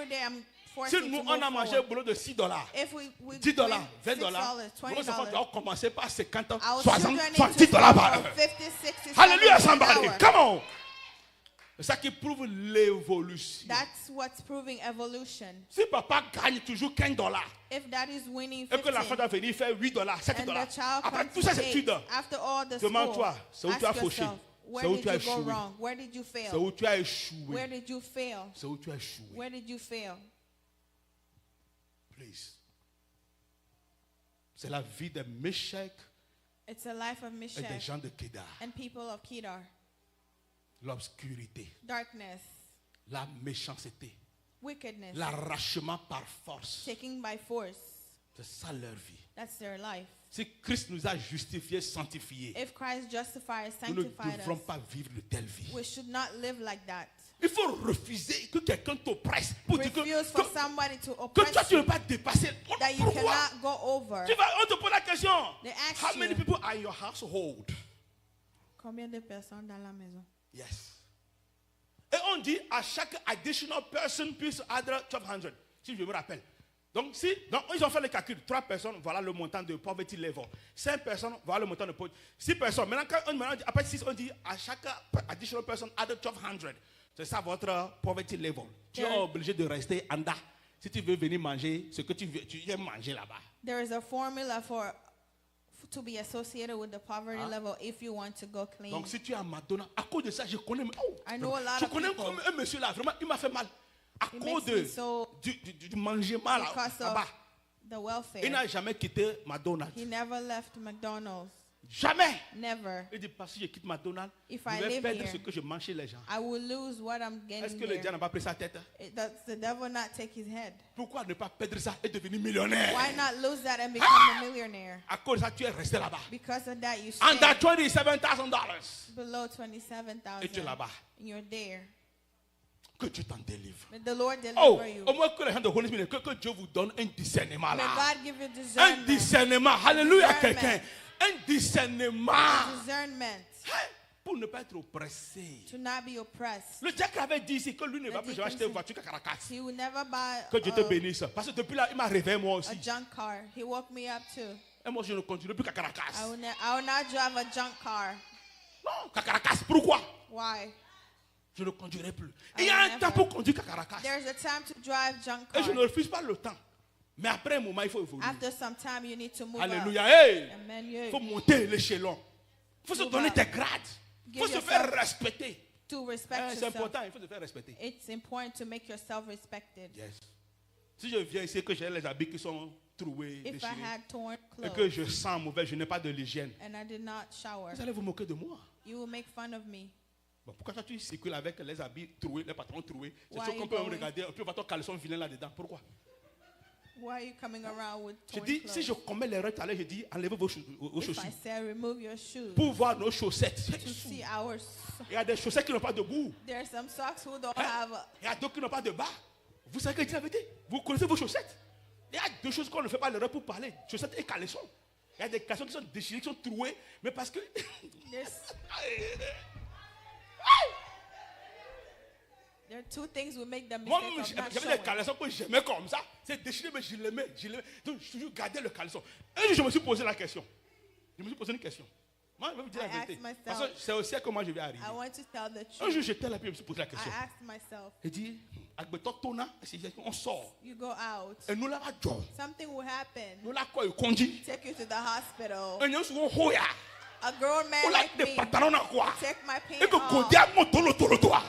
day I'm Si forcing nous, to on a move mangé un forward. boulot de $6, If we 10 win dollars, 20 $6, dollars, nos enfants $20, doivent commencer par 50 ans, our 60, children need 70 to dollars start par from heure. 50, 60, Alléluia, 70 an somebody. hour. Come on. C'est ça qui prouve l'évolution. That's what's proving evolution. Si papa gagne toujours 15 dollars If that is winning et que l'enfant 15, doit venir faire 8 dollars, 7 and dollars, the child après comes toutes to ces 8, études, after all the demande-toi, school, c'est où tu as ask fauché, yourself, c'est where où did tu as you go échoué, wrong? Where did you c'est fail? où tu as échoué, Where did you fail? c'est où tu as échoué. Where did you fail? Please. C'est la vie de Meshach It's a life of et des Meshach gens de Kedar. and people of Kedar. L'obscurité, Darkness, la méchanceté, wickedness, l'arrachement par force. taking by force. C'est ça leur vie. That's their life. Si Christ nous a justifiés, sanctifiés, If Christ justifies, nous ne sanctified devrons us, pas vivre de telle vie. we should not live like that. Il faut refuser que quelqu'un t'oppresse pour dire Refuse for que somebody to toi oppress tu ne you, peux pas dépasser. that you Pourquoi? cannot go over. On te pose la question. They ask How many you. people are in your household? Combien de personnes dans la maison? Yes. Et on dit à chaque additional person plus add 1200. Si je me rappelle. Donc, ils ont fait le calcul. 3 personnes, voilà le montant de poverty level. 5 personnes, voilà le montant de poverty. 6 personnes. Maintenant, après 6, on dit à chaque additional person add 1200. C'est ça votre poverty level. Tu es obligé de rester en bas. Si tu veux venir manger ce que tu viens manger là-bas. There is a formula to be associated with the poverty level if you want to go clean. Donc, si tu es à Madonna, à cause de ça, je connais. I know a lot je of connais people. un monsieur là, vraiment, il m'a fait mal. À It cause makes me so du manger mal because là-bas. of the welfare. Il n'a jamais quitté McDonald's. He never left McDonald's. Jamais. Never. Il dit, parce que je quitte McDonald's, If je I vais live perdre here, ce que je mange chez les gens. I will lose what I'm Est-ce getting que le diable here. n'a pas pris sa tête? Does the devil not take his head? Pourquoi ne pas perdre ça et devenir millionnaire? Why not lose that and become a millionaire? À cause de ça, tu es resté là-bas. Because of that, you Under stay $27,000. below Et tu es 27,000 là-bas. and you're there. Que Dieu t'en délivre. May the Lord Oh, deliver you. au moins que les gens de Holy Spirit, que Dieu vous donne un discernement May là. God give you Un discernment. discernement. Alléluia, Discernment. quelqu'un. Un discernement. Discernment Pour ne pas être oppressé. to not be oppressed. Le diable avait dit ici que lui ne va The plus jamais acheter deacon une voiture qu'à Caracas. He will never buy Que Dieu te bénisse. Parce que depuis là, il m'a réveillé moi a aussi. junk car. He woke me up too. Et moi, je ne continue plus qu'à Caracas. I will not drive a junk car. Non, qu'à Caracas. Pourquoi? Why? Je ne conduirai plus. I Il y a un never- temps pour conduire qu'à Caracas. There's a time to drive junk Et je ne car. refuse pas le temps. Mais après un moment, il faut évoluer. After some time, you need to move Alléluia. up. Hey! Amen. Il faut monter l'échelon. Il faut se Move donner up. tes grades. Il Give faut se yourself- faire respecter. To respect C'est yourself. important, il faut se faire respecter. It's important to make yourself respected. Yes. Si je viens ici et que j'ai les habits qui sont troués, If I déchirés, had torn et que clothes je sens mauvais, je n'ai pas de l'hygiène, and I did not shower, vous allez vous moquer de moi. you will make fun of me. Bon, pourquoi toi tu circules avec les habits troués, les pantalons troués? C'est Why sûr qu'on you peut même going- regarder, et puis on va ton caleçon vilain là-dedans. Pourquoi? Why are you coming around with Je torn dis, clothes? si je commets l'erreur tout à l'heure, je dis, enlevez vos If chaussures. I say remove your shoes Pour voir nos chaussettes. to see our Il y a des chaussettes qui n'ont pas de bout. there are some socks who don't Hein? have Il y a d'autres qui n'ont pas de bas. Vous savez que je dis la vérité. Vous connaissez vos chaussettes. Il y a deux choses qu'on ne fait pas l'erreur pour parler. Chaussettes et caleçons. Il y a des caleçons qui sont déchirés, qui sont troués. Mais parce que... there's there are two things will make the Moi, mistake of not j'avais des showing. caleçons que j'aimais comme ça. C'est déchiré, mais je l'aimais. Donc, je toujours gardais le caleçon. Un jour, je me suis posé la question. Je me suis posé une question. Moi, je vais vous dire la I vérité. asked myself- Parce que c'est aussi comment je vais arriver. I want to tell the Un jour, truth. j'étais là, puis je me suis posé la I question. asked myself, J'ai dit, on sort. you go out, Et nous, là, Joe. something will happen. Nous, là, quoi, il conduit. Take you to the hospital. Et nous, souvent, hoya. A grown man On a like des me pantalons dans quoi? take my Et pants que off Kodia monte le toit.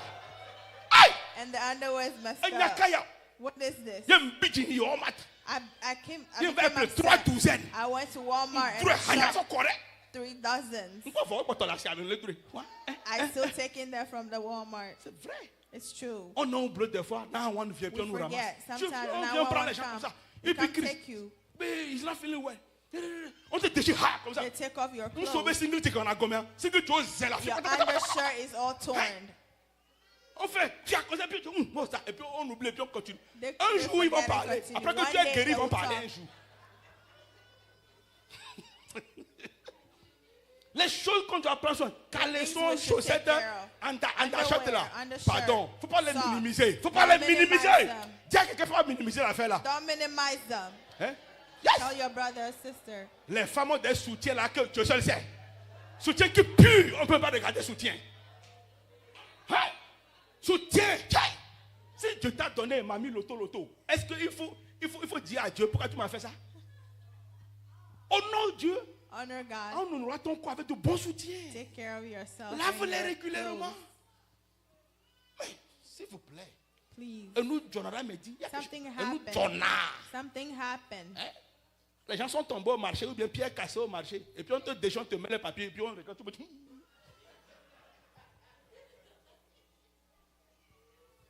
Aïe! and the underwear is messed Et il y a up. Kaya. What is this? Il y a un bidjini au mat. I came. Il I y a became trois upset. douzaines. I went to Walmart Trois and I hanyas shot sont corrects. 3 dozens. Pourquoi faut pas te lâcher avec les trucs? I still take in there from the Walmart. C'est vrai. It's true. On a oublié des fois. Là, on vient, puis We on nous ramasse. forget. On Sometimes vient, now on prend one les gens comme come. ça. They Et puis come Christ. take you. Mais he's not feeling well. On te déchire ah, comme ça. They take off your On sauve clothes. single ticket on a combien? Single tu oses la Your undershirt is all torn. On fait, tiens, comme ça, puis bon, ça, et puis on oublie, et puis on continue. They- Un they jour, ils vont forget and parler. continue. Après que One tu es day guéri, ils they vont will parler talk. un jour. les choses qu'on doit prendre soin. Caleçon, we should chaussettes, take care of. undershirt là. Underwear, Pardon, faut pas les socks. minimiser. Faut pas Don't les minimiser. minimize them. Dis à quelqu'un, faut pas minimiser l'affaire là. Don't minimize them. Hein? Tell Yes. your brother or sister. Les femmes ont des soutiens là que tu seul sais. Soutien qui pue, on ne peut pas regarder soutien. Hein? Soutien. Tiens. Si Dieu t'a donné mamie loto, est-ce qu'il faut dire à Dieu pourquoi tu m'as fait ça? Honore Dieu. Honor God. On honorera ton corps avec de bons soutiens. Take care of yourself. and Lave-les your régulièrement. clothes. Mais, s'il vous plaît. Please. Et nous, Jonara me dit, il y a Something quelque chose. Et nous, happened. Jonah. Something happened. Hein? Les gens sont tombés au marché ou bien pierre cassée au marché. Et puis on te déchante, on te met les papiers et puis on regarde tout le monde.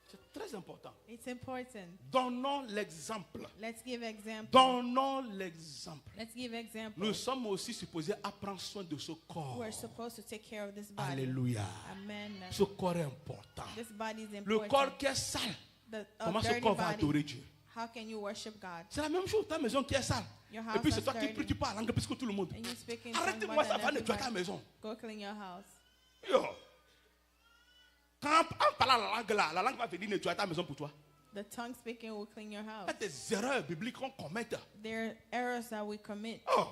C'est très important. It's important. Donnons l'exemple. Let's give example. Donnons l'exemple. Let's give example. Nous sommes aussi supposés à prendre soin de ce corps. We're supposed to take care of this body. Alléluia. Amen. Ce corps est important. This body is Le important. corps qui est sale, comment ce dirty corps va body. adorer Dieu? How can you worship God? C'est la même chose, ta maison qui est sale. Your Et puis house c'est toi is qui dirty. pries, tu parles langue plus que tout le monde. And you speak in Arrêtez-moi tongue ça, more va than nettoyer ta everybody. maison. Go clean your house. Yo. Quand on parle la langue là, la langue va venir nettoyer ta maison pour toi. The tongue speaking will clean your Il y house. a des erreurs bibliques qu'on commet. There are errors that we commit. Oh,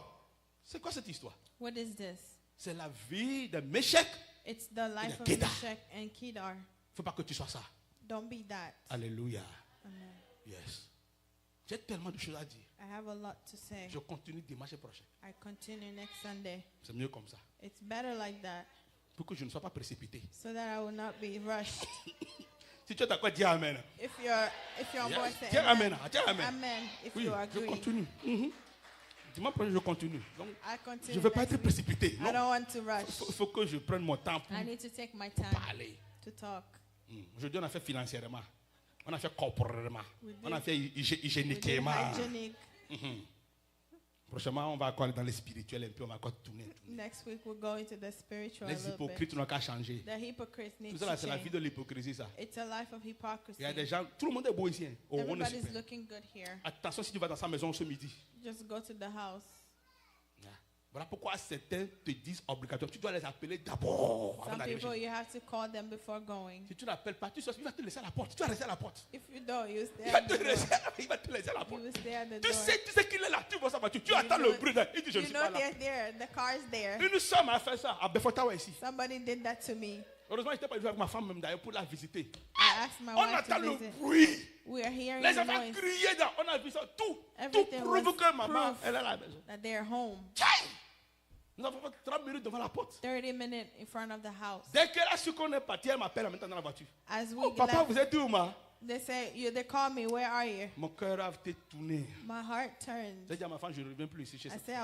c'est quoi cette histoire? What is this? C'est la vie de Méchec. It's the life of Kedar. Meshach and Kedar. Il ne faut pas que tu sois ça. Don't be that. Alléluia. Amen. Yes. J'ai tellement de choses à dire. I have a lot to say. Je continue dimanche prochain. I continue next Sunday. C'est mieux comme ça. It's better like that Pour que je ne sois pas précipité. so that I will not be rushed. Si tu es d'accord, dis Amen. If you're on board, Yes. say Dis amen. Amen. Dis Amen. Amen. If Oui, you je agree. continue. Dimanche prochain, je continue. Donc, I continue. je ne veux pas next être week. précipité. I Non. don't want to rush. Il faut que je prenne mon temps pour I need to take my time parler. to talk. Aujourd'hui, on a fait financièrement. On a fait corporellement. We On a did- fait We did hygiéniquement. hygienic. Prochainement, on va encore aller dans les spirituels un peu. On va encore tourner. Next week we'll go into the spiritual a Les little bit. hypocrites n'ont qu'à changer. The hypocrites need Tout to ça, là, c'est la vie change. de l'hypocrisie, ça. It's a life of hypocrisy. Il y a des gens, tout le monde est beau ici. Hein. Oh, on est Everybody's super. looking good here. Attention si tu vas dans sa maison ce midi. Just go to the house. Voilà pourquoi certains te disent obligatoire. Tu dois les appeler d'abord avant Some d'arriver people, chez you have to call them before going. Si tu n'appelles pas, il va te laisser à la porte. Tu vas rester à la porte. If you don't, you stay Il va at te the door. il va te laisser à la You porte. will stay at the Tu door. sais qu'il est là. Tu vois sa voiture. Tu You attends know- le bruit. Là. Il dit je ne You suis know pas là. they're there. The car's there. Une somme a fait ça à Befotawa ici. Somebody did that to me. Heureusement, je n'étais pas venu avec ma femme même d'ailleurs pour la visiter. I asked my On wife attend to le visit. bruit. We are hearing Les the enfants noise criaient. On a vu ça. Tout Everything prouve was que maman, proof. elle est à la maison. that they're home. Tiens! Nous avons fait 30 minutes devant la porte. 30 minutes in front of the house. Dès qu'elle a su qu'on est parti, elle m'appelle en même temps dans la voiture. As we Oh, papa, left, vous êtes où, ma? they say, they call me, where are you? Mon cœur a été tourné. My heart turned. J'ai dit à ma femme, je ne reviens plus ici chez I cette said,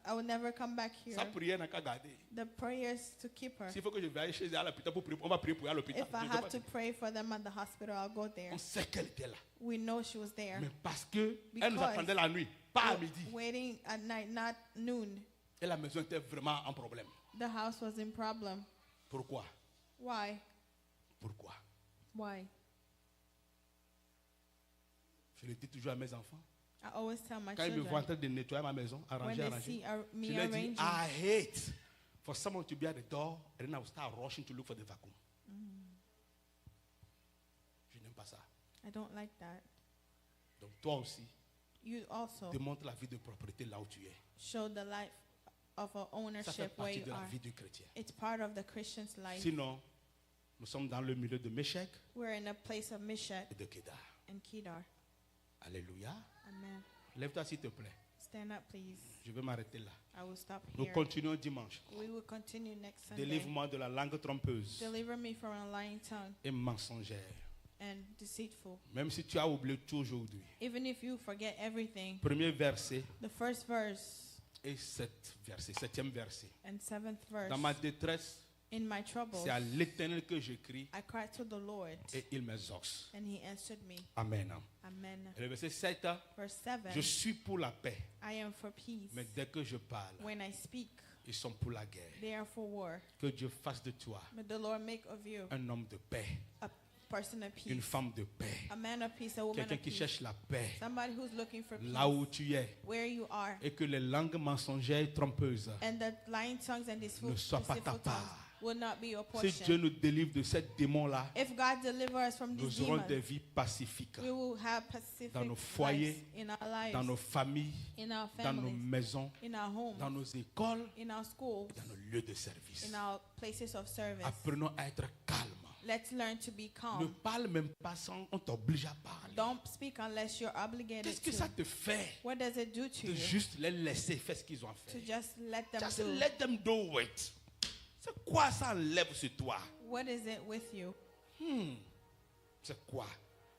I will never come back here. Sa prière n'a qu'à garder. The prayers to keep her. S'il faut que je vais chez elle à l'hôpital pour prier, on va prier pour elle à l'hôpital. If I Je ne sais have pas to dire. pray for them at the hospital, I'll go there. On sait qu'elle était là. We know she was there. Mais parce qu'elle nous Because- attendait la nuit, pas à midi. Waiting at night, not noon. Et la maison était vraiment en problème. The house was in problem. Pourquoi? Why? Pourquoi? Why? Je le dis toujours à mes enfants. I always tell my Quand ils me voient en children, train de nettoyer ma maison, when arranger, they arranger, see me je leur dis, arranging, I hate for someone to be at the door and then I will start rushing to look for the vacuum. Je n'aime pas ça. I don't like that. Donc toi aussi, You also démontre la vie de propriété là où tu es. show the life of a Ça fait ownership where partie you de la are. vie du chrétien. It's part of the Christian's life. Sinon, nous sommes dans le milieu de Méchec We're in a place of Meshach et de Kedar. and Kedar. Alléluia. Amen. Lève-toi s'il te plaît. Stand up, please. Je vais m'arrêter là. I will stop Nous here. continuons dimanche. We will continue next Sunday. Délivre-moi de la langue trompeuse Deliver me from a lying tongue et mensongère. and deceitful. Même si tu as oublié tout aujourd'hui. Even if you forget everything, Premier verset the first verse et septième verset. and seventh verse. Dans ma détresse, In my troubles, c'est à l'Éternel que je crie I cried to the Lord, et il m'exauce. and he answered me. Amen. Amen. Et le verset 7, Verse 7. je suis pour la paix, I am for peace. mais dès que je parle, When I speak, ils sont pour la guerre. they are for war. Que Dieu fasse de toi May the Lord make of you un homme de paix. a person of une peace. femme de paix, A man of peace, a woman quelqu'un of qui peace. cherche la paix Somebody who's looking for peace là où tu es, where you are. et que les langues mensongères et trompeuses And the lying tongues and deceitful ne soient pas ta tongues part. will not be your Si Dieu portion. nous délivre de ces démons-là, If God delivers us from these nous aurons des demons, vies pacifiques we will have pacific dans nos lives foyers, in our lives, dans nos familles, in our dans nos families, maisons, in our homes, dans nos écoles, in our schools, dans nos lieux de service. in our places of service. Apprenons à être calmes. Let's learn to be Ne calm. parle même pas sans on t'oblige à parler. Don't speak unless you're obligated Qu'est-ce que to. ça te fait What does it do to de you? juste les laisser faire ce qu'ils ont To fait? just let them Just do. let them do it. C'est quoi ça enlève sur toi? What is it with you? C'est quoi?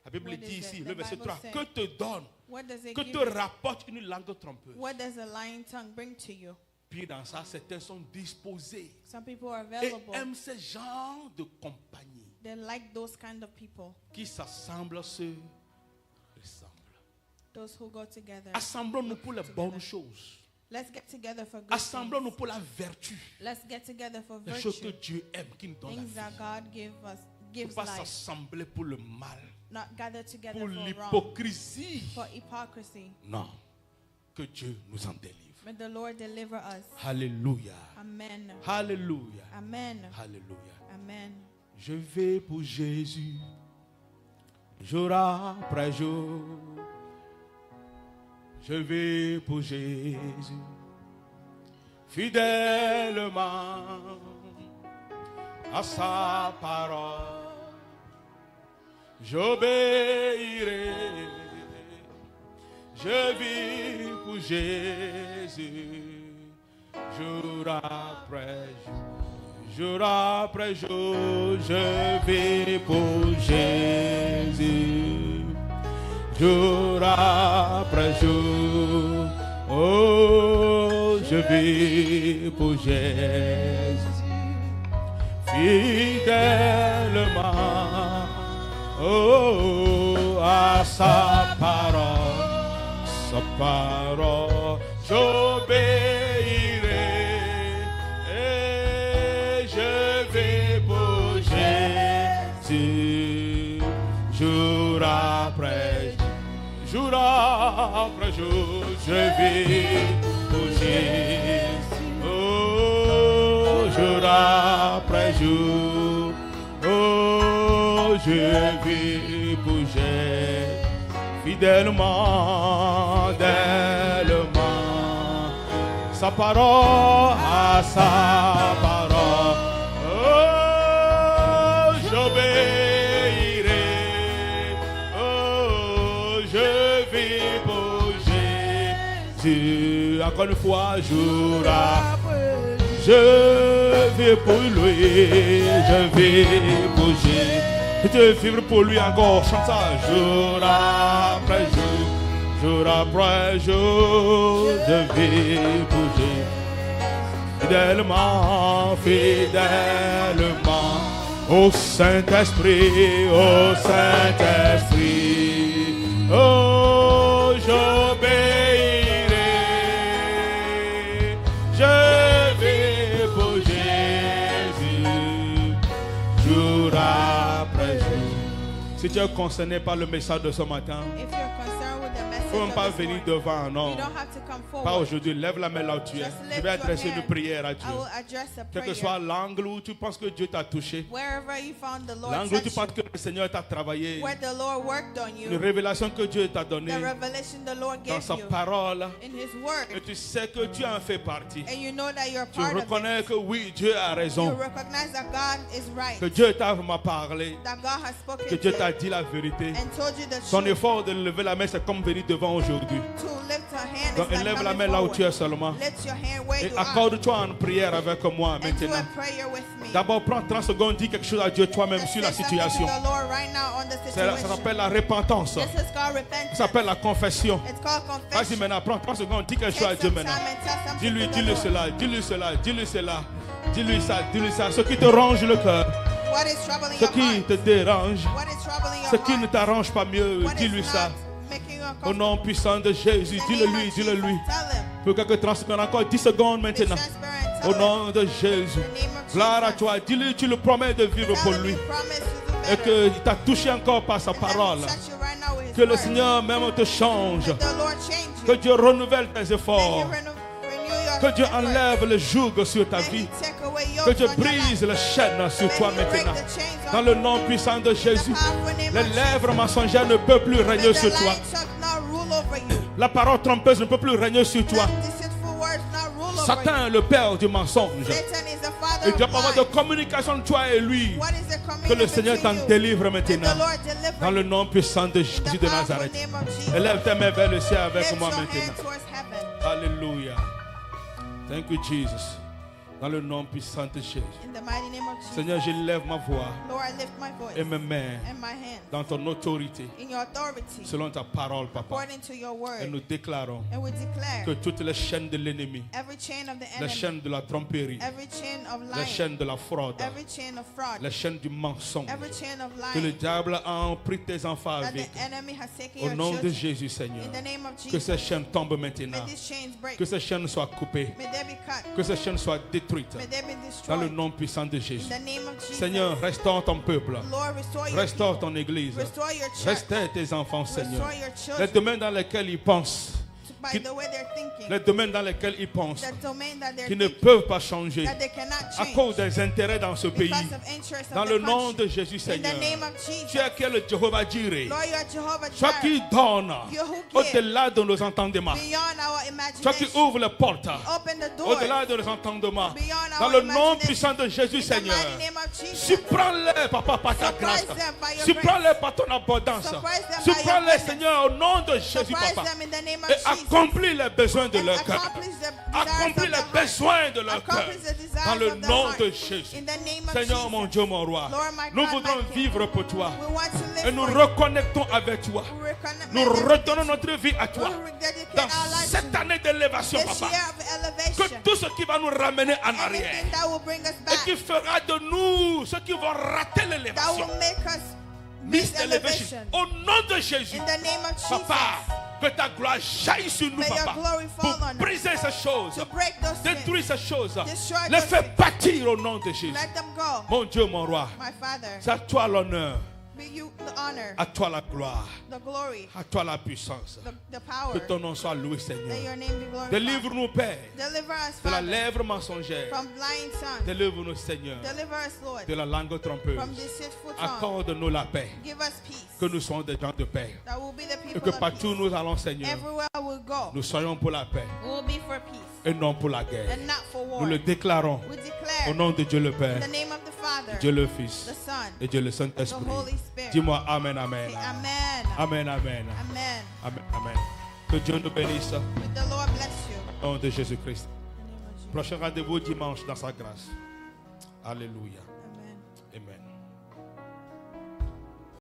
La Bible What dit is ici, it? le The verset Bible 3, says- que te donne, What does it que give te you? rapporte une langue trompeuse. What does a lying tongue bring to you? Puis dans ça, certains sont disposés Some people are et available. aiment ce genre de compagnie They like those kind of people. qui s'assemblent, se ressemblent. Those who go together. Assemblons-nous pour les Together. bonnes choses. Let's get together for good Assemblons-nous things. pour la vertu. Let's get together for Les choses que virtue. Dieu aime, qui nous donne la Things that vie. God Il ne gives faut pas life. s'assembler pour le mal, Not gather together pour for wrong. l'hypocrisie. For hypocrisy. Non. Que Dieu nous en délivre. May the Lord deliver us. Alléluia. Amen. Alléluia. Amen. Alléluia. Amen. Je vais pour Jésus, jour après jour. Je vais pour Jésus, fidèlement à sa parole. J'obéirai, je vis pour Jésus, jour après jour après jour, je vis pour Jésus, jour après jour, oh, je vis pour Jésus, fidèlement, oh, à sa parole, j'obéirai. Jour après jour, je vis pour Jésus. Oh, jour après jour, oh, je vis pour Jésus. Fidèlement, tellement, sa parole à sa parole. Oh, j'obéirai. Encore une fois, jour après, je vis pour lui, je vis pour Jésus. Je te vivre pour lui encore, chante ça, jour après jour après jour, je vis pour Jésus. Fidèlement, fidèlement, au Saint-Esprit, oh, j'obéirai, je vis pour Jésus, jour après jour. Si tu es concerné par le message de ce matin, If you're concerned with the il ne message faut même pas of this venir morning, devant, non. you don't have to come Pas forward. aujourd'hui, lève la main là où tu es. Just Je lift vais your adresser une hand. prière à I Dieu. will address a Quel que prayer. soit l'angle où tu penses que Dieu t'a touché, Wherever you found the Lord l'angle où tu touch penses you, que le Seigneur t'a travaillé, where the Lord worked on une you, révélation que Dieu t'a donnée the revelation the Lord dans gave sa you parole, in His et Word, tu sais que tu en fais partie. and you know that you're Tu part of reconnais it. que oui, Dieu a You raison, recognize that God is right, que Dieu m'a parlé, that God has spoken que to Dieu you t'a dit la vérité. and told you the Son truth. effort de lever la main, c'est comme venir devant aujourd'hui. To lift a hand Donc is like lève la coming main là où tu es forward. seulement. Lift your hand where Et you are accorde-toi en prière avec moi and do maintenant. a prayer with me. D'abord, prends 30 secondes, dis quelque chose à Dieu toi-même Just sur la say something to situation. the Lord right now on the Ça situation. s'appelle la repentance. This is called Ça repentance. s'appelle la confession. It's called Vas-y confession. maintenant, prends 3 secondes, dis quelque chose à Take Dieu some maintenant. time and tell something Dis-lui, to the dis-lui Lord. cela, dis-lui cela, dis-lui cela. Dis-lui ça, dis-lui ça. Ce qui te ronge le cœur, What is troubling ce your qui heart? te dérange, What is troubling your ce qui ne heart? t'arrange pas mieux, What is dis-lui ça. not making you Au uncomfortable? nom puissant de Jésus, In the dis-le name lui, of dis-le Jesus, lui. Tell him. Pour quelques 30 secondes, encore 10 secondes Be maintenant. transparent. Au Tell him. nom de Jésus. In the name of Gloire à Jesus. toi. Dis-lui, tu le promets de vivre Tell pour him lui. you promise to do et letter. qu'il t'a touché encore par sa And parole. let him touch you right now with his Que le word. Seigneur même te change. Let the Lord change Que you. Dieu renouvelle tes Let efforts. him renew your Que Dieu effort. enlève le joug sur ta Let vie. him take away Que yokes Dieu on your brise life. les chaînes sur Let toi him break maintenant. the chains Dans off le you. nom puissant de In the Jésus. powerful name Les of lèvres Jesus. mensongères ne peuvent plus Let régner the sur toi. lying tongue not rule over you. La parole trompeuse ne peut plus régner sur toi. Let deceitful words not rule over you. Satan est le père du mensonge. Satan is the father Il doit of y avoir de lies. communication entre toi et lui. What is the Que communion le Seigneur between t'en you? délivre Let maintenant. the Lord deliver Dans le you. nom puissant de In Jésus the de powerful Nazareth. name of Jesus. Élève tes mains vers le ciel avec Lift moi your maintenant. hand towards heaven. Alléluia. Thank you, Jesus. Dans le nom puissant de Jésus. In the mighty name of Jesus. Seigneur, je lève ma voix Lord, I lift my voice et mes mains and my hands dans ton autorité, in your authority selon ta parole, Papa. according to your Et word. nous déclarons And we declare que toutes les chaînes de l'ennemi, every chain of the les enemy, chaînes de la tromperie, every chain of les lying, chaînes de la fraude, every chain of fraud, les chaînes du mensonge, every chain of que le lying diable a pris tes enfants that avec. the enemy has taken Au your nom de children. Jésus, Seigneur. In the name of Que ces Jesus, chaînes tombent maintenant. may these chains break. Que ces chaînes soient coupées. May they be cut. Que ces chaînes soient détruites. May they be Dans le destroyed. nom puissant de In Jésus. the name of Jesus. Seigneur, restaure ton peuple. Lord, restore your Restaure people. ton église. Restore your church. Restaure tes enfants, Seigneur. Restore your Les children. domaines dans lesquels ils pensent, By qui- the way they're thinking. les domaines dans lesquels ils pensent, The domain that they're qui ne thinking. peuvent pas changer That they cannot à change. cause des intérêts dans ce pays. Because of interest Dans of le the nom de country. Jésus, In Seigneur. the name of Tu Jesus. es qui est le Jéhovah Jireh. Lord, you are Jehovah Toi qui Jireh. donne You who give. au-delà de nos entendements. Beyond our Toi qui imagination. ouvre les portes Open the door. au-delà de nos entendements. Beyond Dans our le nom imagination. puissant de Jésus, In the Seigneur. mighty name of Jesus. Surprends-les, Papa, par ta grâce. Surprise them by your Surprends-les par ton abondance. Surprise them by Surprends-les, your goodness. Seigneur, au nom de Jésus, Surprise Papa. them in the name of Et Jesus. accomplis les besoins de And leur cœur. accomplish the desires Accomplis of les their heart. besoins de leur cœur. Accomplish the desires Dans le of their nom heart. de Jésus. In the name of Seigneur, Jesus. mon Dieu, mon roi. Lord, my Nous God, voudrons my King. vivre pour toi. We want to live Et nous for you. reconnectons avec toi. We reconnect Nous redonnons notre vie à toi. We rededicate Dans our lives cette to année d'élévation, this Papa. year of Que elevation. tout ce qui va nous ramener en arrière. Anything that will bring us Et back. qui fera de nous ceux qui vont rater That l'élévation. will make us Miss miss Elevation. elevation. Au nom de Jésus. In the name of Jesus. Papa, que ta gloire jaillit sur nous, May your Papa. glory fall Pour on us. briser ces choses. To break those Détruire things. ces choses. Destroy Les those fais things. bâtir au nom de Jésus. Let them go. Mon Dieu, mon roi. My Father. C'est à toi l'honneur. Be you the honor, À toi la gloire. the glory, À toi la puissance. the power. Que ton nom soit loué, Let Seigneur. your name be glorified. Délivre-nous, Père, Deliver us, de la Father, lèvre mensongère. from lying tongue. Délivre-nous, Seigneur, Deliver us, Lord, de la langue trompeuse. from deceitful tongue. Accorde-nous la paix. Give us peace. Que nous soyons des gens de paix. That will be the Et people que of partout où peace. nous allons, Seigneur, Everywhere we go, nous soyons pour la paix we will be for peace et non pour la guerre. and not for war. Nous le déclarons We au declare nom de Dieu le in Père, the name of the Father, Dieu le Fils the Son, et Dieu le the Saint-Esprit. Holy Spirit. Dis-moi Amen, Amen. Say amen. Amen, Amen. Amen. Amen, Amen. Que Dieu nous bénisse May the Lord bless you. au nom de Jésus-Christ. In the name of Jesus. Prochain rendez-vous dimanche dans sa grâce. Alléluia.